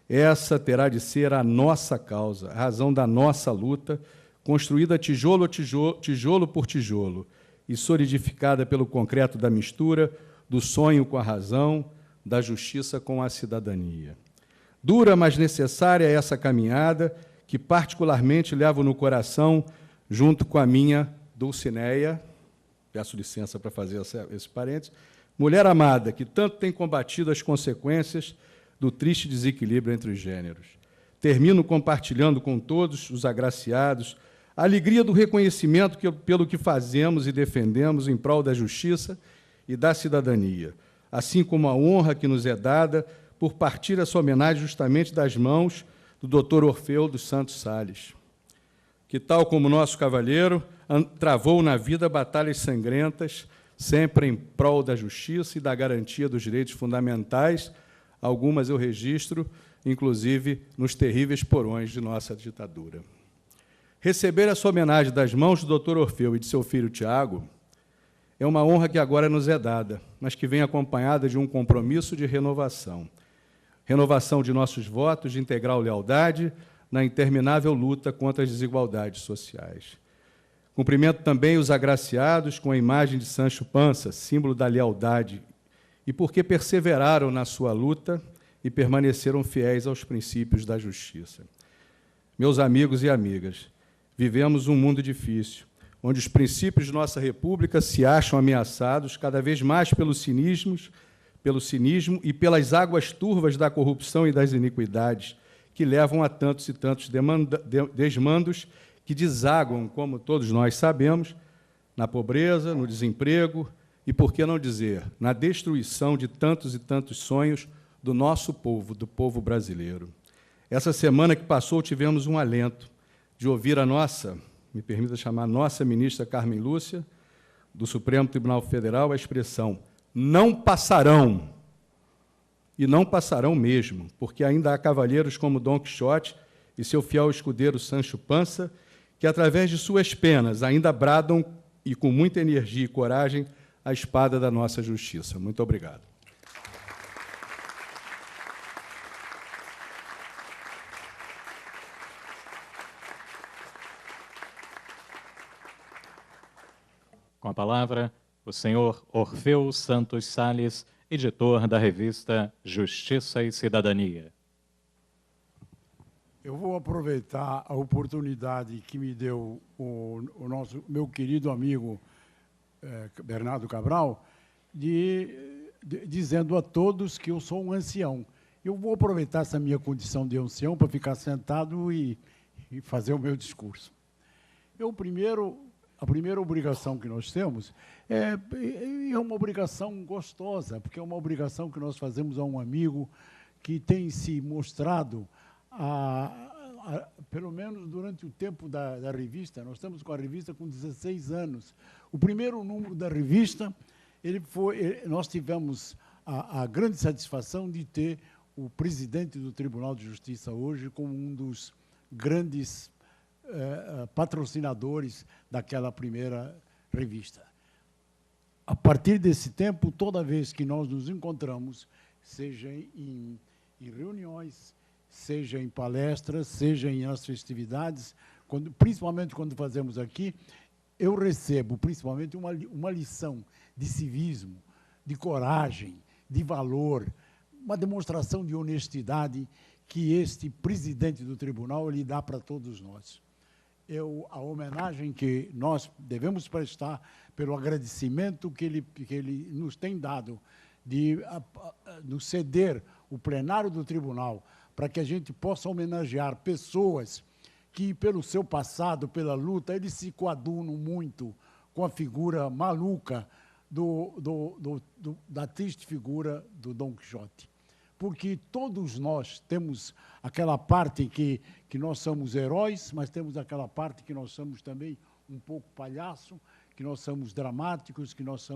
Speaker 5: Essa terá de ser a nossa causa, a razão da nossa luta, construída tijolo por tijolo, e solidificada pelo concreto da mistura do sonho com a razão, da justiça com a cidadania. Dura, mas necessária é essa caminhada que particularmente levo no coração junto com a minha Dulcineia, peço licença para fazer esse parênteses, mulher amada, que tanto tem combatido as consequências do triste desequilíbrio entre os gêneros. Termino compartilhando com todos os agraciados a alegria do reconhecimento pelo que fazemos e defendemos em prol da justiça e da cidadania, assim como a honra que nos é dada por partir essa homenagem justamente das mãos do Dr. Orfeu dos Santos Sales, que, tal como nosso cavalheiro, travou na vida batalhas sangrentas, sempre em prol da justiça e da garantia dos direitos fundamentais. Algumas eu registro, inclusive, nos terríveis porões de nossa ditadura. Receber essa homenagem das mãos do Dr. Orfeu e de seu filho Tiago é uma honra que agora nos é dada, mas que vem acompanhada de um compromisso de renovação. Renovação de nossos votos de integral lealdade na interminável luta contra as desigualdades sociais. Cumprimento também os agraciados com a imagem de Sancho Panza, símbolo da lealdade, e porque perseveraram na sua luta e permaneceram fiéis aos princípios da justiça. Meus amigos e amigas, vivemos um mundo difícil, onde os princípios de nossa República se acham ameaçados cada vez mais pelo cinismo e pelas águas turvas da corrupção e das iniquidades, que levam a tantos e tantos desmandos que desaguam, como todos nós sabemos, na pobreza, no desemprego e, por que não dizer, na destruição de tantos e tantos sonhos do nosso povo, do povo brasileiro. Essa semana que passou, tivemos um alento de ouvir a nossa, me permita chamar, nossa ministra Carmen Lúcia, do Supremo Tribunal Federal, a expressão "não passarão", e não passarão mesmo, porque ainda há cavalheiros como Dom Quixote e seu fiel escudeiro Sancho Panza, que, através de suas penas, ainda bradam, e com muita energia e coragem, a espada da nossa justiça. Muito obrigado.
Speaker 1: Com a palavra, o senhor Orfeu Santos Sales, editor da revista Justiça e Cidadania.
Speaker 6: Eu vou aproveitar a oportunidade que me deu meu querido amigo Bernardo Cabral, dizendo a todos que eu sou um ancião. Eu vou aproveitar essa minha condição de ancião para ficar sentado e fazer o meu discurso. A primeira obrigação que nós temos é uma obrigação gostosa, porque é uma obrigação que nós fazemos a um amigo que tem se mostrado, pelo menos durante o tempo da revista. Nós estamos com a revista com 16 anos. O primeiro número da revista, nós tivemos a grande satisfação de ter o presidente do Tribunal de Justiça hoje como um dos grandes patrocinadores daquela primeira revista. A partir desse tempo, toda vez que nós nos encontramos, seja em reuniões, seja em palestras, seja em as festividades, principalmente quando fazemos aqui, eu recebo principalmente uma lição de civismo, de coragem, de valor, uma demonstração de honestidade que este presidente do tribunal lhe dá para todos nós. A homenagem que nós devemos prestar pelo agradecimento que ele nos tem dado de nos ceder o plenário do tribunal para que a gente possa homenagear pessoas que, pelo seu passado, pela luta, eles se coadunam muito com a figura maluca da triste figura do Dom Quixote. Porque todos nós temos aquela parte que nós somos heróis, mas temos aquela parte que nós somos também um pouco palhaço, que nós somos dramáticos, que nós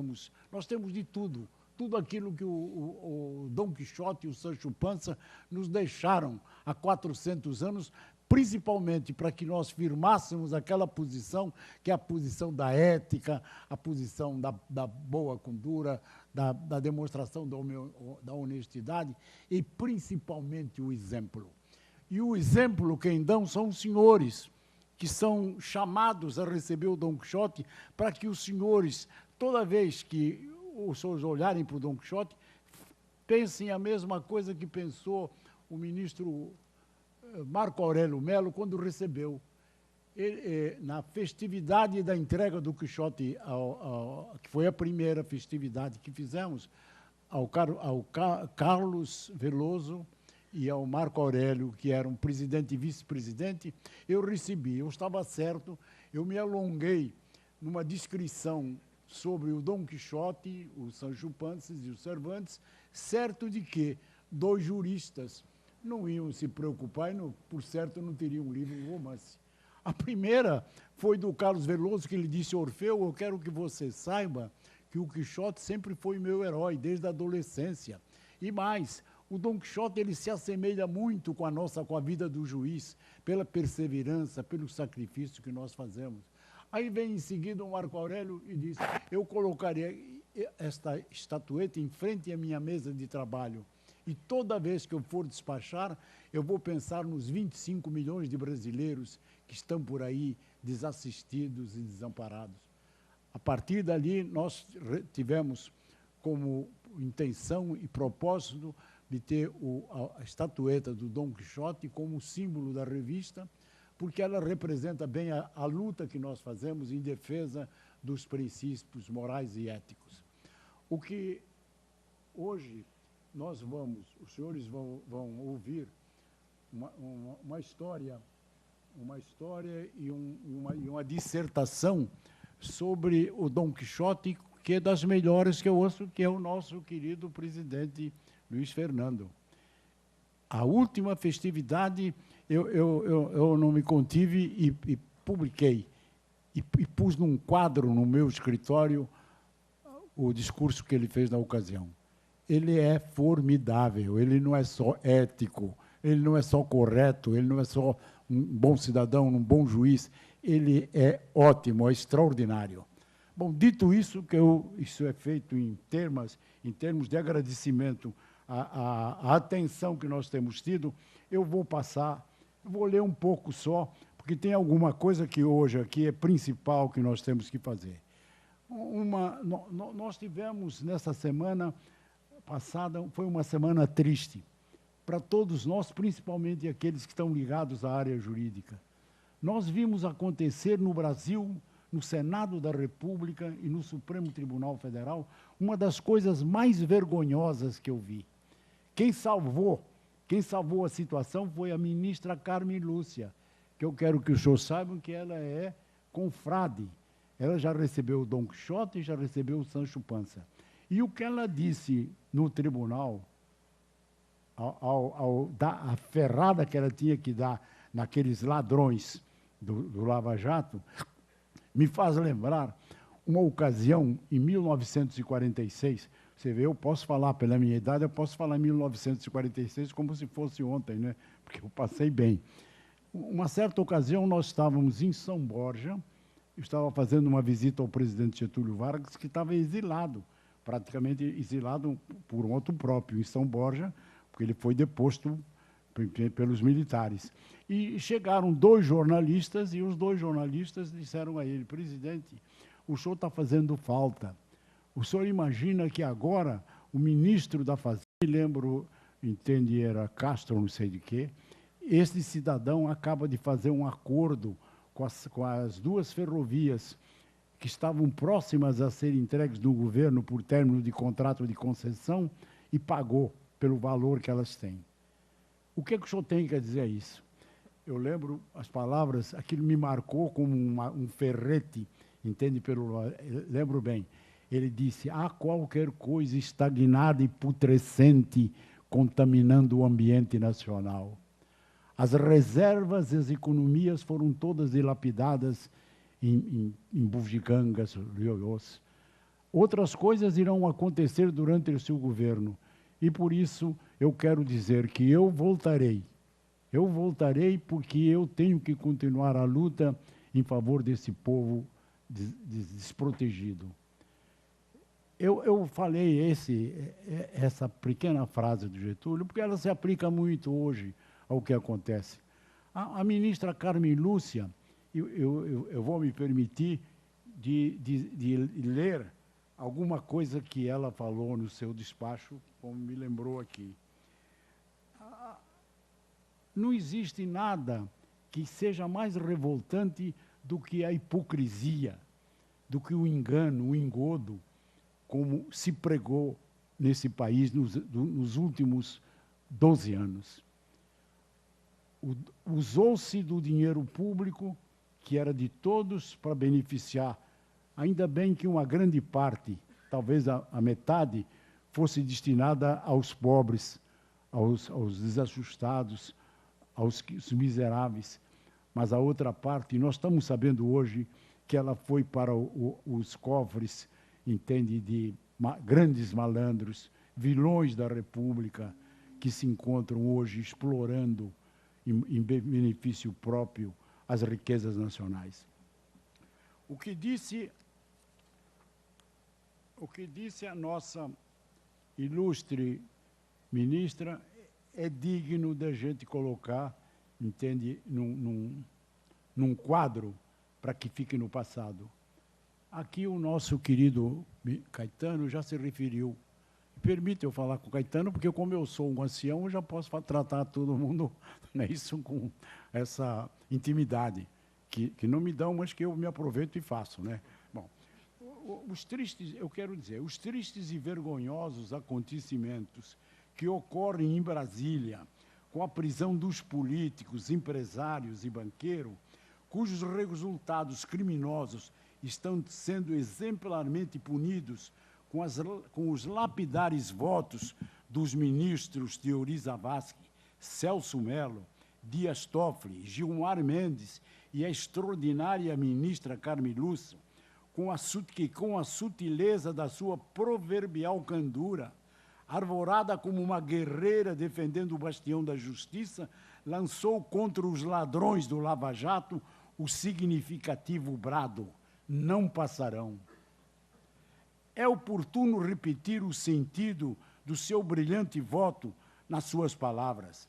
Speaker 6: temos de tudo. Tudo aquilo que o Dom Quixote e o Sancho Panza nos deixaram há 400 anos, principalmente para que nós firmássemos aquela posição, que é a posição da ética, a posição da boa conduta, da demonstração da honestidade e, principalmente, o exemplo. E o exemplo quem dão são os senhores, que são chamados a receber o Dom Quixote, para que os senhores, toda vez que os senhores olharem para o Dom Quixote, pensem a mesma coisa que pensou o ministro Marco Aurélio Melo quando recebeu. Na festividade da entrega do Quixote, que foi a primeira festividade que fizemos, ao Carlos Veloso e ao Marco Aurélio, que eram presidente e vice-presidente, eu recebi. Eu estava certo, eu me alonguei numa descrição sobre o Dom Quixote, o Sancho Panza e o Cervantes, certo de que 2 juristas não iam se preocupar e, por certo, não teriam um livro de romance. A primeira foi do Carlos Veloso, que ele disse: Orfeu, eu quero que você saiba que o Quixote sempre foi meu herói, desde a adolescência. E mais, o Dom Quixote ele se assemelha muito com a vida do juiz, pela perseverança, pelo sacrifício que nós fazemos. Aí vem em seguida o Marco Aurélio e diz: eu colocaria esta estatueta em frente à minha mesa de trabalho, e toda vez que eu for despachar, eu vou pensar nos 25 milhões de brasileiros que estão por aí desassistidos e desamparados. A partir dali, nós tivemos como intenção e propósito de ter a estatueta do Dom Quixote como símbolo da revista, porque ela representa bem a luta que nós fazemos em defesa dos princípios morais e éticos. O que hoje os senhores vão ouvir uma história e uma dissertação sobre o Dom Quixote, que é das melhores que eu ouço, que é o nosso querido presidente Luiz Fernando. A última festividade, eu não me contive e publiquei, e pus num quadro no meu escritório o discurso que ele fez na ocasião. Ele é formidável, ele não é só ético, ele não é só correto, ele não é só um bom cidadão, um bom juiz, ele é ótimo, é extraordinário. Bom, dito isso, isso é feito em termos de agradecimento à atenção que nós temos tido, eu vou ler um pouco só, porque tem alguma coisa que hoje aqui é principal que nós temos que fazer. Nós tivemos, nessa semana passada, foi uma semana triste para todos nós, principalmente aqueles que estão ligados à área jurídica. Nós vimos acontecer no Brasil, no Senado da República e no Supremo Tribunal Federal, uma das coisas mais vergonhosas que eu vi. Quem salvou a situação foi a ministra Carmen Lúcia, que eu quero que os senhores saibam que ela é confrade. Ela já recebeu o Dom Quixote e já recebeu o Sancho Panza. E o que ela disse no tribunal, a ferrada que ela tinha que dar naqueles ladrões do Lava Jato, me faz lembrar uma ocasião, em 1946, você vê, eu posso falar, pela minha idade, eu posso falar em 1946 como se fosse ontem, né? Porque eu passei bem. Uma certa ocasião, nós estávamos em São Borja, eu estava fazendo uma visita ao presidente Getúlio Vargas, que estava exilado, praticamente exilado por motu próprio, em São Borja, porque ele foi deposto pelos militares. E chegaram 2 jornalistas, e os 2 jornalistas disseram a ele: presidente, o senhor está fazendo falta. O senhor imagina que agora o ministro da Fazenda, lembro, entende, era Castro, não sei de quê, esse cidadão acaba de fazer um acordo com as 2 ferrovias que estavam próximas a serem entregues do governo por término de contrato de concessão e pagou pelo valor que elas têm. O que o senhor tem a dizer a isso? Eu lembro as palavras, aquilo me marcou como um ferrete, entende? Lembro bem. Ele disse: há qualquer coisa estagnada e putrescente contaminando o ambiente nacional. As reservas e as economias foram todas dilapidadas em bugigangas, ioiôs. Outras coisas irão acontecer durante o seu governo. E, por isso, eu quero dizer que eu voltarei. Eu voltarei porque eu tenho que continuar a luta em favor desse povo desprotegido. Eu falei essa pequena frase do Getúlio porque ela se aplica muito hoje ao que acontece. A ministra Carmen Lúcia, eu vou me permitir de ler alguma coisa que ela falou no seu despacho, como me lembrou aqui. Não existe nada que seja mais revoltante do que a hipocrisia, do que o engano, o engodo, como se pregou nesse país nos últimos 12 anos. Usou-se do dinheiro público, que era de todos, para beneficiar. Ainda bem que uma grande parte, talvez a metade, fosse destinada aos pobres, aos desajustados, aos miseráveis. Mas a outra parte, nós estamos sabendo hoje que ela foi para os cofres, entende, de grandes malandros, vilões da República, que se encontram hoje explorando, em benefício próprio, as riquezas nacionais. O que disse a nossa ilustre ministra é digno da gente colocar, entende, num quadro para que fique no passado. Aqui o nosso querido Caetano já se referiu. Permite eu falar com o Caetano, porque como eu sou um ancião, eu já posso tratar todo mundo, né, isso com essa intimidade, que não me dão, mas que eu me aproveito e faço, né? Bom, os tristes, eu quero dizer, os tristes e vergonhosos acontecimentos que ocorrem em Brasília, com a prisão dos políticos, empresários e banqueiros, cujos resultados criminosos estão sendo exemplarmente punidos com os lapidares votos dos ministros Teori Zavascki, Celso Mello, Dias Toffoli, Gilmar Mendes e a extraordinária ministra Carmen Lúcia, que com a sutileza da sua proverbial candura, arvorada como uma guerreira defendendo o bastião da justiça, lançou contra os ladrões do Lava Jato o significativo brado: não passarão. É oportuno repetir o sentido do seu brilhante voto nas suas palavras.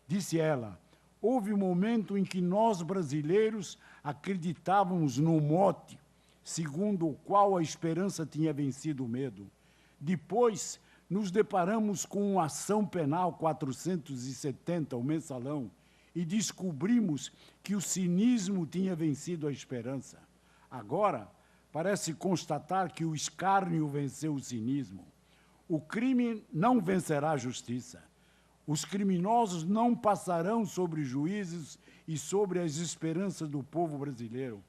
Speaker 6: Disse ela: houve um momento em que nós, brasileiros, acreditávamos no mote, segundo o qual a esperança tinha vencido o medo. Depois, nos deparamos com a ação penal 470, o mensalão, e descobrimos que o cinismo tinha vencido a esperança. Agora, parece constatar que o escárnio venceu o cinismo. O crime não vencerá a justiça. Os criminosos não passarão sobre os juízes e sobre as esperanças do povo brasileiro.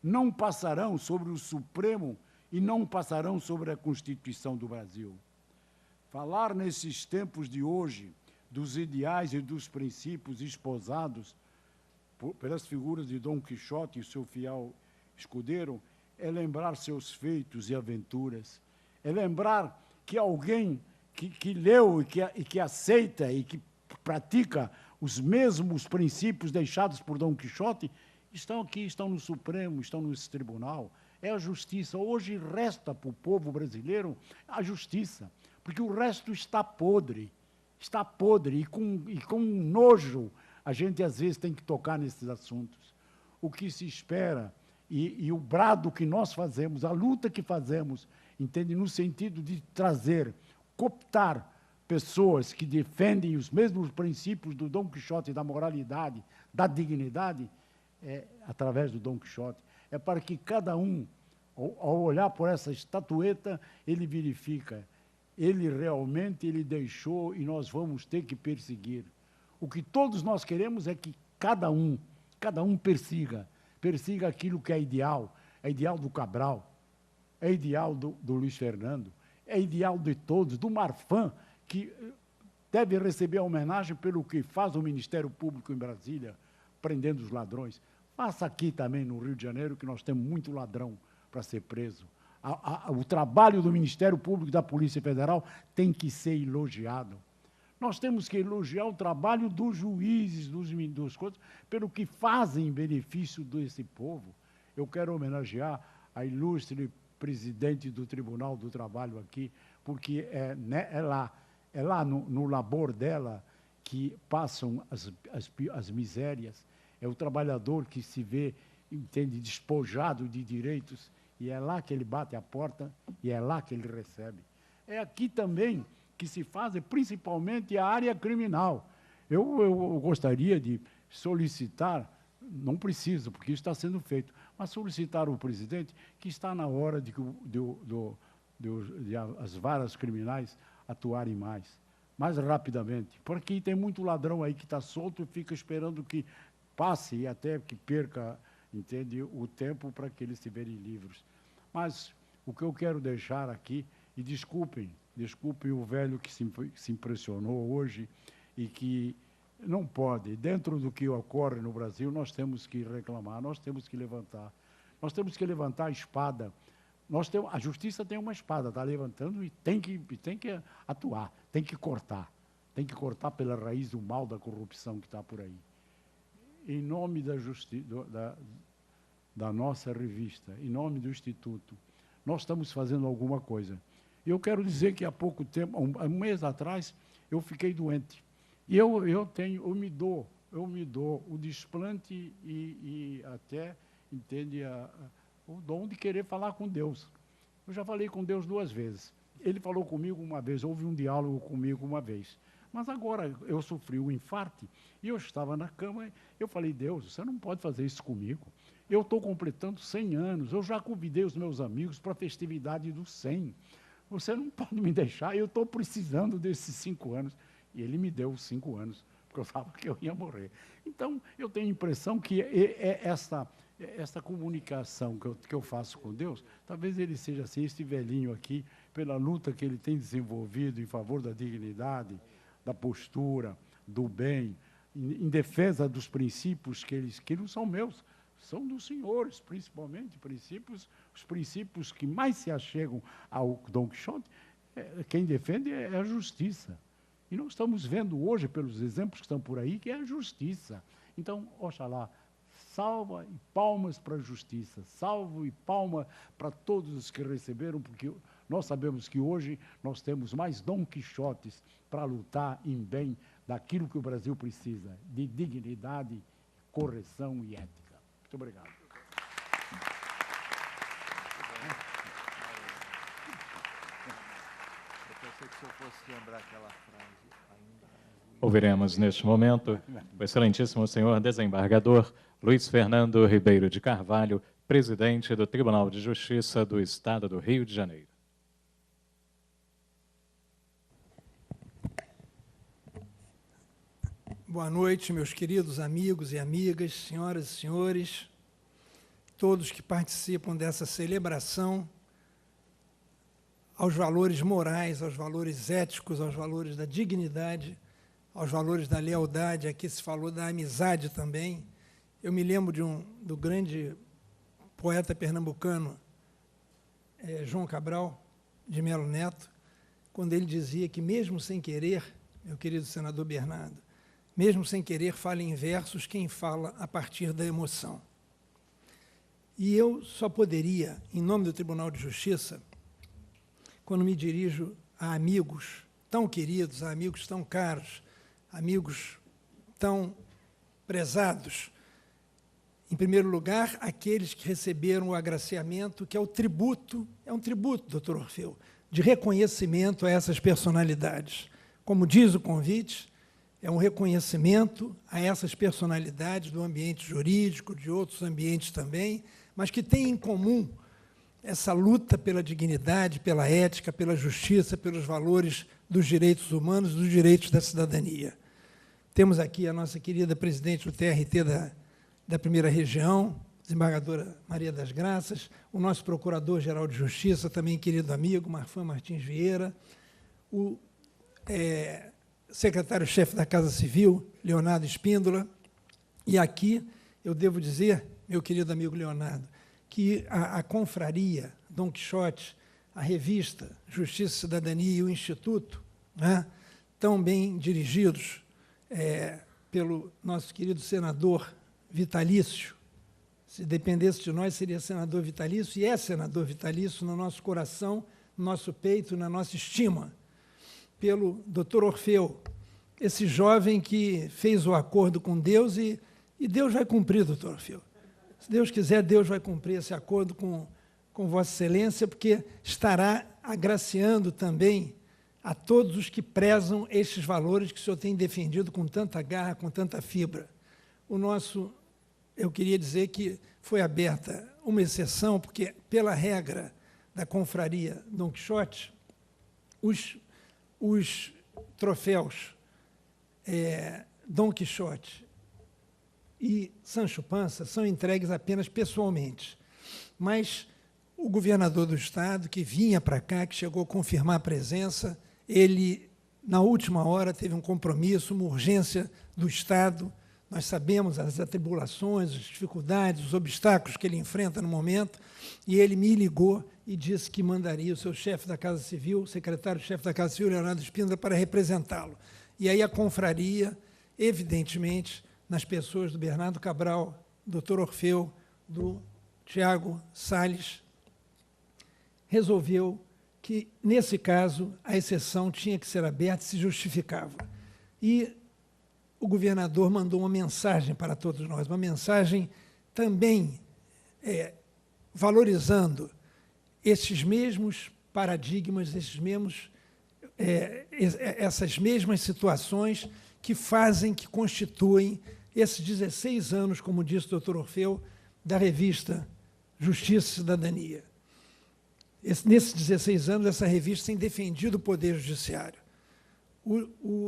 Speaker 6: Não passarão sobre o Supremo e não passarão sobre a Constituição do Brasil. Falar nesses tempos de hoje dos ideais e dos princípios esposados pelas figuras de Dom Quixote e seu fiel escudeiro é lembrar seus feitos e aventuras, é lembrar que alguém que leu e que aceita e que pratica os mesmos princípios deixados por Dom Quixote estão aqui, estão no Supremo, estão nesse tribunal. É a justiça. Hoje resta para o povo brasileiro a justiça, porque o resto está podre, e com nojo a gente às vezes tem que tocar nesses assuntos. O que se espera e o brado que nós fazemos, a luta que fazemos, entende, no sentido de trazer, cooptar pessoas que defendem os mesmos princípios do Dom Quixote, da moralidade, da dignidade, através do Dom Quixote, é para que cada um, ao olhar por essa estatueta, ele verifica, ele realmente deixou e nós vamos ter que perseguir. O que todos nós queremos é que cada um persiga aquilo que é ideal do Cabral, é ideal do Luiz Fernando, é ideal de todos, do Marfan, que deve receber a homenagem pelo que faz o Ministério Público em Brasília, prendendo os ladrões. Faça aqui também no Rio de Janeiro, que nós temos muito ladrão para ser preso. O trabalho do Ministério Público e da Polícia Federal tem que ser elogiado. Nós temos que elogiar o trabalho dos juízes, dos coisas, pelo que fazem em benefício desse povo. Eu quero homenagear a ilustre presidente do Tribunal do Trabalho aqui, porque é lá no labor dela que passam as misérias. É o trabalhador que se vê entende, despojado de direitos, e é lá que ele bate a porta e é lá que ele recebe. É aqui também que se faz, principalmente, a área criminal. Eu gostaria de solicitar, não preciso, porque isso está sendo feito, mas solicitar ao presidente que está na hora de as varas criminais atuarem mais rapidamente, porque tem muito ladrão aí que está solto e fica esperando que passe e até que perca, entende, o tempo para que eles estiverem livres. Mas o que eu quero deixar aqui, e desculpem o velho que se impressionou hoje e que não pode, dentro do que ocorre no Brasil, nós temos que reclamar, nós temos que levantar a espada. A justiça tem uma espada, está levantando e tem que atuar, tem que cortar pela raiz do mal da corrupção que está por aí. Em nome da nossa revista, em nome do Instituto, nós estamos fazendo alguma coisa. Eu quero dizer que há pouco tempo, um mês atrás, eu fiquei doente. E eu me dou o desplante e até, entende, o dom de querer falar com Deus. Eu já falei com Deus 2 vezes. Ele falou comigo uma vez, houve um diálogo comigo uma vez. Mas agora eu sofri um infarto e eu estava na cama e eu falei, Deus, você não pode fazer isso comigo. Eu estou completando 100 anos, eu já convidei os meus amigos para a festividade dos 100. Você não pode me deixar, eu estou precisando desses 5 anos. E ele me deu 5 anos, porque eu sabia que eu ia morrer. Então, eu tenho a impressão que essa comunicação que eu faço com Deus, talvez ele seja assim, este velhinho aqui, pela luta que ele tem desenvolvido em favor da dignidade, da postura, do bem, em defesa dos princípios que não são meus, são dos senhores, principalmente, os princípios que mais se achegam ao Dom Quixote, quem defende é a justiça. E nós estamos vendo hoje, pelos exemplos que estão por aí, que é a justiça. Então, oxalá, salva e palmas para a justiça, salvo e palma para todos os que receberam, porque nós sabemos que hoje nós temos mais Dom Quixotes para lutar em bem daquilo que o Brasil precisa, de dignidade, correção e ética. Muito obrigado.
Speaker 7: Se eu fosse lembrar aquela frase ainda...
Speaker 1: Ouviremos neste momento o excelentíssimo senhor desembargador Luiz Fernando Ribeiro de Carvalho, presidente do Tribunal de Justiça do Estado do Rio de Janeiro.
Speaker 8: Boa noite, meus queridos amigos e amigas, senhoras e senhores, todos que participam dessa celebração aos valores morais, aos valores éticos, aos valores da dignidade, aos valores da lealdade. Aqui se falou da amizade também. Eu me lembro do grande poeta pernambucano, João Cabral de Melo Neto, quando ele dizia que, mesmo sem querer, meu querido senador Bernardo, mesmo sem querer, fala em versos quem fala a partir da emoção. E eu só poderia, em nome do Tribunal de Justiça, quando me dirijo a amigos tão queridos, a amigos tão caros, amigos tão prezados, em primeiro lugar, aqueles que receberam o agraciamento, que é um tributo, doutor Orfeu, de reconhecimento a essas personalidades. Como diz o convite, é um reconhecimento a essas personalidades do ambiente jurídico, de outros ambientes também, mas que têm em comum essa luta pela dignidade, pela ética, pela justiça, pelos valores dos direitos humanos, dos direitos da cidadania. Temos aqui a nossa querida presidente do TRT da primeira região, desembargadora Maria das Graças, o nosso procurador-geral de Justiça, também querido amigo, Marfan Martins Vieira, o secretário-chefe da Casa Civil, Leonardo Espíndola, e aqui eu devo dizer, meu querido amigo Leonardo, que a confraria Dom Quixote, a revista Justiça e Cidadania e o Instituto, né, tão bem dirigidos pelo nosso querido senador vitalício, se dependesse de nós, seria senador vitalício, e é senador vitalício no nosso coração, no nosso peito, na nossa estima, pelo doutor Orfeu, esse jovem que fez o acordo com Deus, e Deus vai cumprir, doutor Orfeu. Se Deus quiser, Deus vai cumprir esse acordo com Vossa Excelência, porque estará agraciando também a todos os que prezam estes valores que o senhor tem defendido com tanta garra, com tanta fibra. Eu queria dizer que foi aberta uma exceção, porque, pela regra da confraria Dom Quixote, os troféus Dom Quixote e Sancho Panza são entregues apenas pessoalmente. Mas o governador do Estado, que vinha para cá, que chegou a confirmar a presença, ele, na última hora, teve um compromisso, uma urgência do Estado. Nós sabemos as atribulações, as dificuldades, os obstáculos que ele enfrenta no momento, e ele me ligou e disse que mandaria o seu chefe da Casa Civil, o secretário-chefe da Casa Civil, Leonardo Espíndola, para representá-lo. E aí a confraria, evidentemente, nas pessoas do Bernardo Cabral, do Dr. Orfeu, do Tiago Salles, resolveu que, nesse caso, a exceção tinha que ser aberta e se justificava. E o governador mandou uma mensagem para todos nós, uma mensagem também valorizando esses mesmos paradigmas, essas mesmas situações que fazem, que constituem esses 16 anos, como disse o doutor Orfeu, da revista Justiça e Cidadania. Nesses 16 anos, essa revista tem defendido o Poder Judiciário.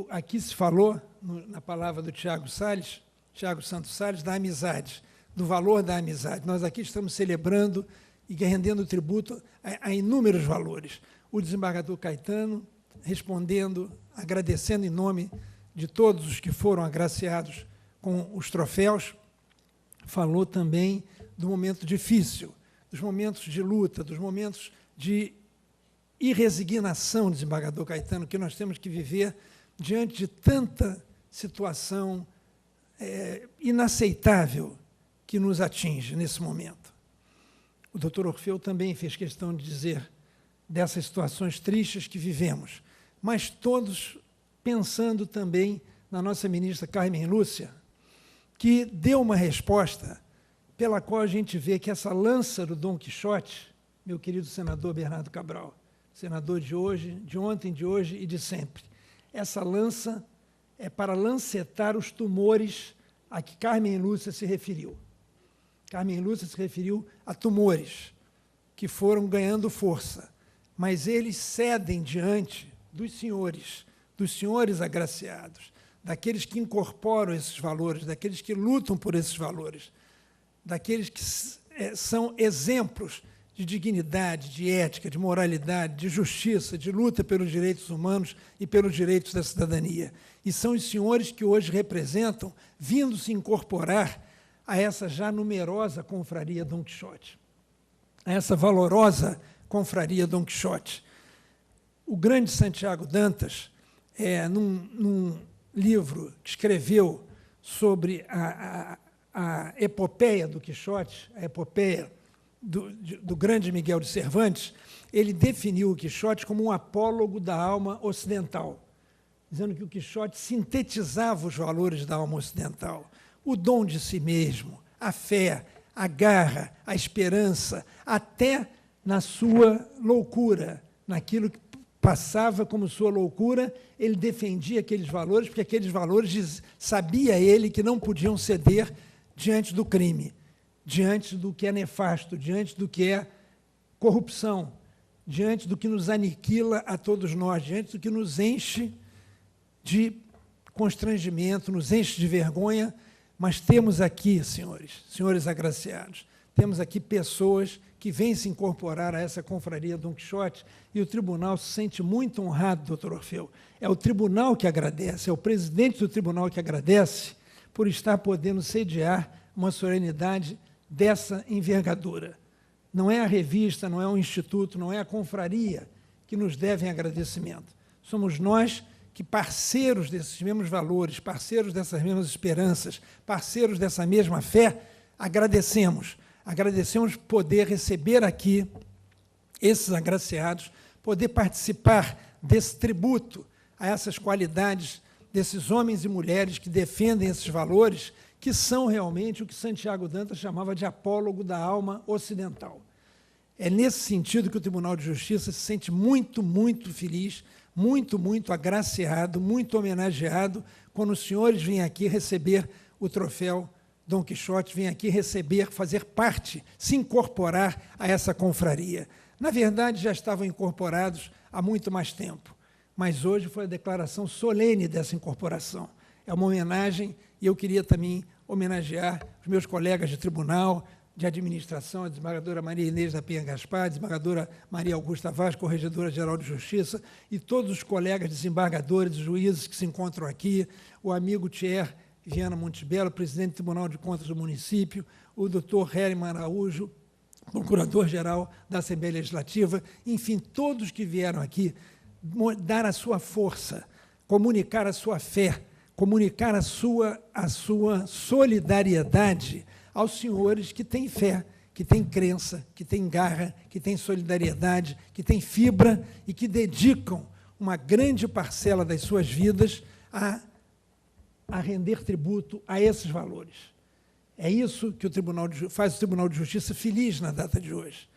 Speaker 8: Aqui se falou, na palavra do Tiago Santos Salles, da amizade, do valor da amizade. Nós aqui estamos celebrando e rendendo tributo a inúmeros valores. O desembargador Caetano, respondendo, agradecendo em nome de todos os que foram agraciados com os troféus, falou também do momento difícil, dos momentos de luta, dos momentos de irresignação, desembargador Caetano, que nós temos que viver diante de tanta situação inaceitável que nos atinge nesse momento. O doutor Orfeu também fez questão de dizer dessas situações tristes que vivemos, mas todos pensando também na nossa ministra Carmen Lúcia, que deu uma resposta pela qual a gente vê que essa lança do Dom Quixote, meu querido senador Bernardo Cabral, senador de hoje, de ontem, de hoje e de sempre, essa lança é para lancetar os tumores a que Carmen Lúcia se referiu. Carmen Lúcia se referiu a tumores que foram ganhando força, mas eles cedem diante dos senhores agraciados, daqueles que incorporam esses valores, daqueles que lutam por esses valores, daqueles que são exemplos de dignidade, de ética, de moralidade, de justiça, de luta pelos direitos humanos e pelos direitos da cidadania. E são os senhores que hoje representam, vindo se incorporar a essa já numerosa confraria Dom Quixote, a essa valorosa confraria Dom Quixote. O grande Santiago Dantas, num livro que escreveu sobre a epopeia do Quixote, a epopeia do grande Miguel de Cervantes, ele definiu o Quixote como um apólogo da alma ocidental, dizendo que o Quixote sintetizava os valores da alma ocidental, o dom de si mesmo, a fé, a garra, a esperança, até na sua loucura, naquilo que passava como sua loucura, ele defendia aqueles valores, porque aqueles valores, sabia ele, que não podiam ceder diante do crime, diante do que é nefasto, diante do que é corrupção, diante do que nos aniquila a todos nós, diante do que nos enche de constrangimento, nos enche de vergonha. Mas temos aqui, senhores agraciados, temos aqui pessoas que vêm se incorporar a essa confraria Dom Quixote, e o tribunal se sente muito honrado, doutor Orfeu. É o tribunal que agradece, é o presidente do tribunal que agradece por estar podendo sediar uma solenidade dessa envergadura. Não é a revista, não é o instituto, não é a confraria que nos devem agradecimento. Somos nós que, parceiros desses mesmos valores, parceiros dessas mesmas esperanças, parceiros dessa mesma fé, agradecemos poder receber aqui esses agraciados, poder participar desse tributo a essas qualidades desses homens e mulheres que defendem esses valores, que são realmente o que Santiago Dantas chamava de apólogo da alma ocidental. É nesse sentido que o Tribunal de Justiça se sente muito, muito feliz, muito, muito agraciado, muito homenageado, quando os senhores vêm aqui receber o troféu Dom Quixote, vêm aqui receber, fazer parte, se incorporar a essa confraria. Na verdade, já estavam incorporados há muito mais tempo, mas hoje foi a declaração solene dessa incorporação. É uma homenagem, e eu queria também homenagear os meus colegas de tribunal, de administração, a desembargadora Maria Inês da Penha Gaspar, a desembargadora Maria Augusta Vaz, Corregedora-Geral de Justiça, e todos os colegas desembargadores e juízes que se encontram aqui, o amigo Thier Viana Montebello, presidente do Tribunal de Contas do município, o doutor Herman Araújo, procurador-geral da Assembleia Legislativa, enfim, todos que vieram aqui dar a sua força, comunicar a sua fé, comunicar a sua solidariedade aos senhores que têm fé, que têm crença, que têm garra, que têm solidariedade, que têm fibra e que dedicam uma grande parcela das suas vidas a render tributo a esses valores. É isso que faz o Tribunal de Justiça feliz na data de hoje.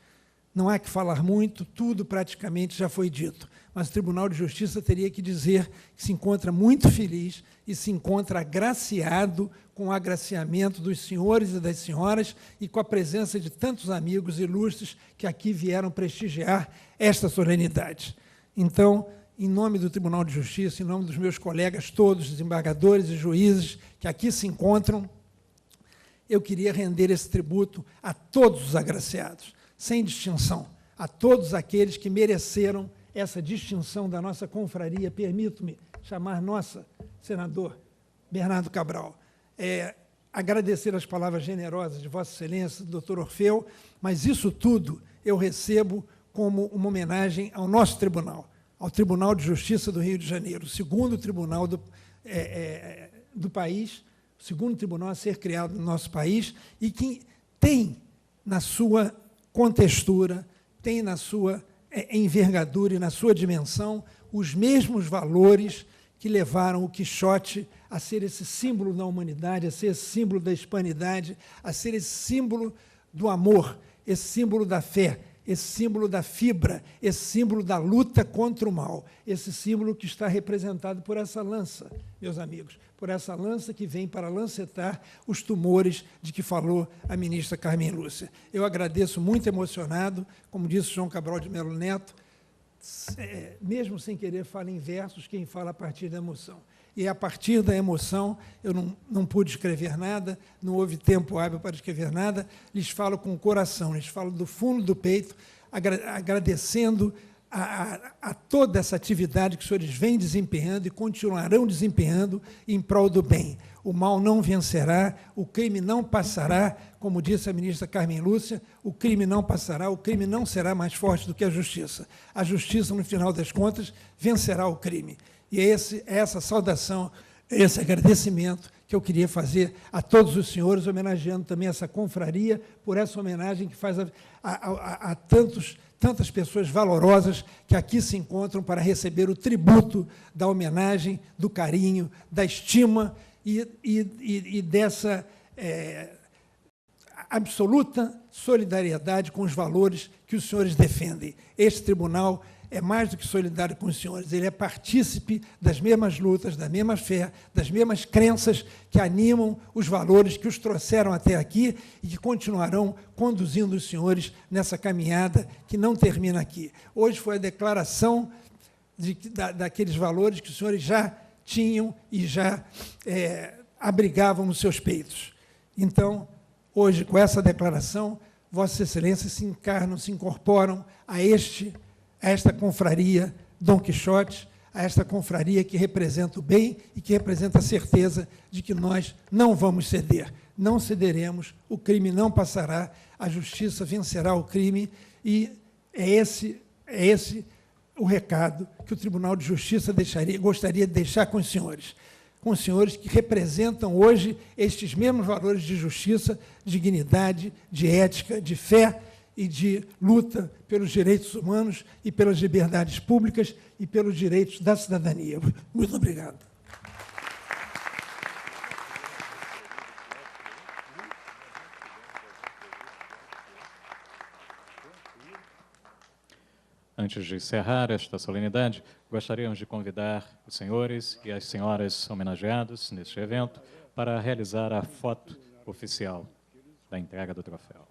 Speaker 8: Não há que falar muito, tudo praticamente já foi dito, mas o Tribunal de Justiça teria que dizer que se encontra muito feliz e se encontra agraciado com o agraciamento dos senhores e das senhoras e com a presença de tantos amigos ilustres que aqui vieram prestigiar esta solenidade. Então, em nome do Tribunal de Justiça, em nome dos meus colegas todos, desembargadores e juízes que aqui se encontram, eu queria render esse tributo a todos os agraciados, sem distinção, a todos aqueles que mereceram essa distinção da nossa confraria. Permito-me chamar nossa, senador Bernardo Cabral. Agradecer as palavras generosas de Vossa Excelência, do doutor Orfeu, mas isso tudo eu recebo como uma homenagem ao nosso tribunal, ao Tribunal de Justiça do Rio de Janeiro, o segundo tribunal do país, o segundo tribunal a ser criado no nosso país, e que tem na sua contextura, tem na sua envergadura e na sua dimensão os mesmos valores que levaram o Quixote a ser esse símbolo da humanidade, a ser esse símbolo da hispanidade, a ser esse símbolo do amor, esse símbolo da fé, esse símbolo da fibra, esse símbolo da luta contra o mal, esse símbolo que está representado por essa lança, meus amigos, por essa lança que vem para lancetar os tumores de que falou a ministra Carmen Lúcia. Eu agradeço, muito emocionado, como disse João Cabral de Melo Neto, mesmo sem querer fala em versos, quem fala a partir da emoção. E, a partir da emoção, eu não pude escrever nada, não houve tempo hábil para escrever nada, lhes falo com o coração, lhes falo do fundo do peito, agradecendo a toda essa atividade que os senhores vêm desempenhando e continuarão desempenhando em prol do bem. O mal não vencerá, o crime não passará, como disse a ministra Carmen Lúcia, o crime não passará, o crime não será mais forte do que a justiça. A justiça, no final das contas, vencerá o crime. E é essa saudação, esse agradecimento que eu queria fazer a todos os senhores, homenageando também essa confraria por essa homenagem que faz a tantas pessoas valorosas que aqui se encontram para receber o tributo da homenagem, do carinho, da estima e dessa absoluta solidariedade com os valores que os senhores defendem. Este tribunal é mais do que solidário com os senhores, ele é partícipe das mesmas lutas, da mesma fé, das mesmas crenças que animam os valores que os trouxeram até aqui e que continuarão conduzindo os senhores nessa caminhada que não termina aqui. Hoje foi a declaração daqueles valores que os senhores já tinham e já abrigavam nos seus peitos. Então, hoje, com essa declaração, Vossa Excelência se encarnam, se incorporam a esta confraria Dom Quixote, a esta confraria que representa o bem e que representa a certeza de que nós não vamos ceder, não cederemos, o crime não passará, a justiça vencerá o crime, e é esse o recado que o Tribunal de Justiça gostaria de deixar com os senhores que representam hoje estes mesmos valores de justiça, dignidade, de ética, de fé e de luta pelos direitos humanos e pelas liberdades públicas e pelos direitos da cidadania. Muito obrigado.
Speaker 1: Antes de encerrar esta solenidade, gostaríamos de convidar os senhores e as senhoras homenageados neste evento para realizar a foto oficial da entrega do troféu.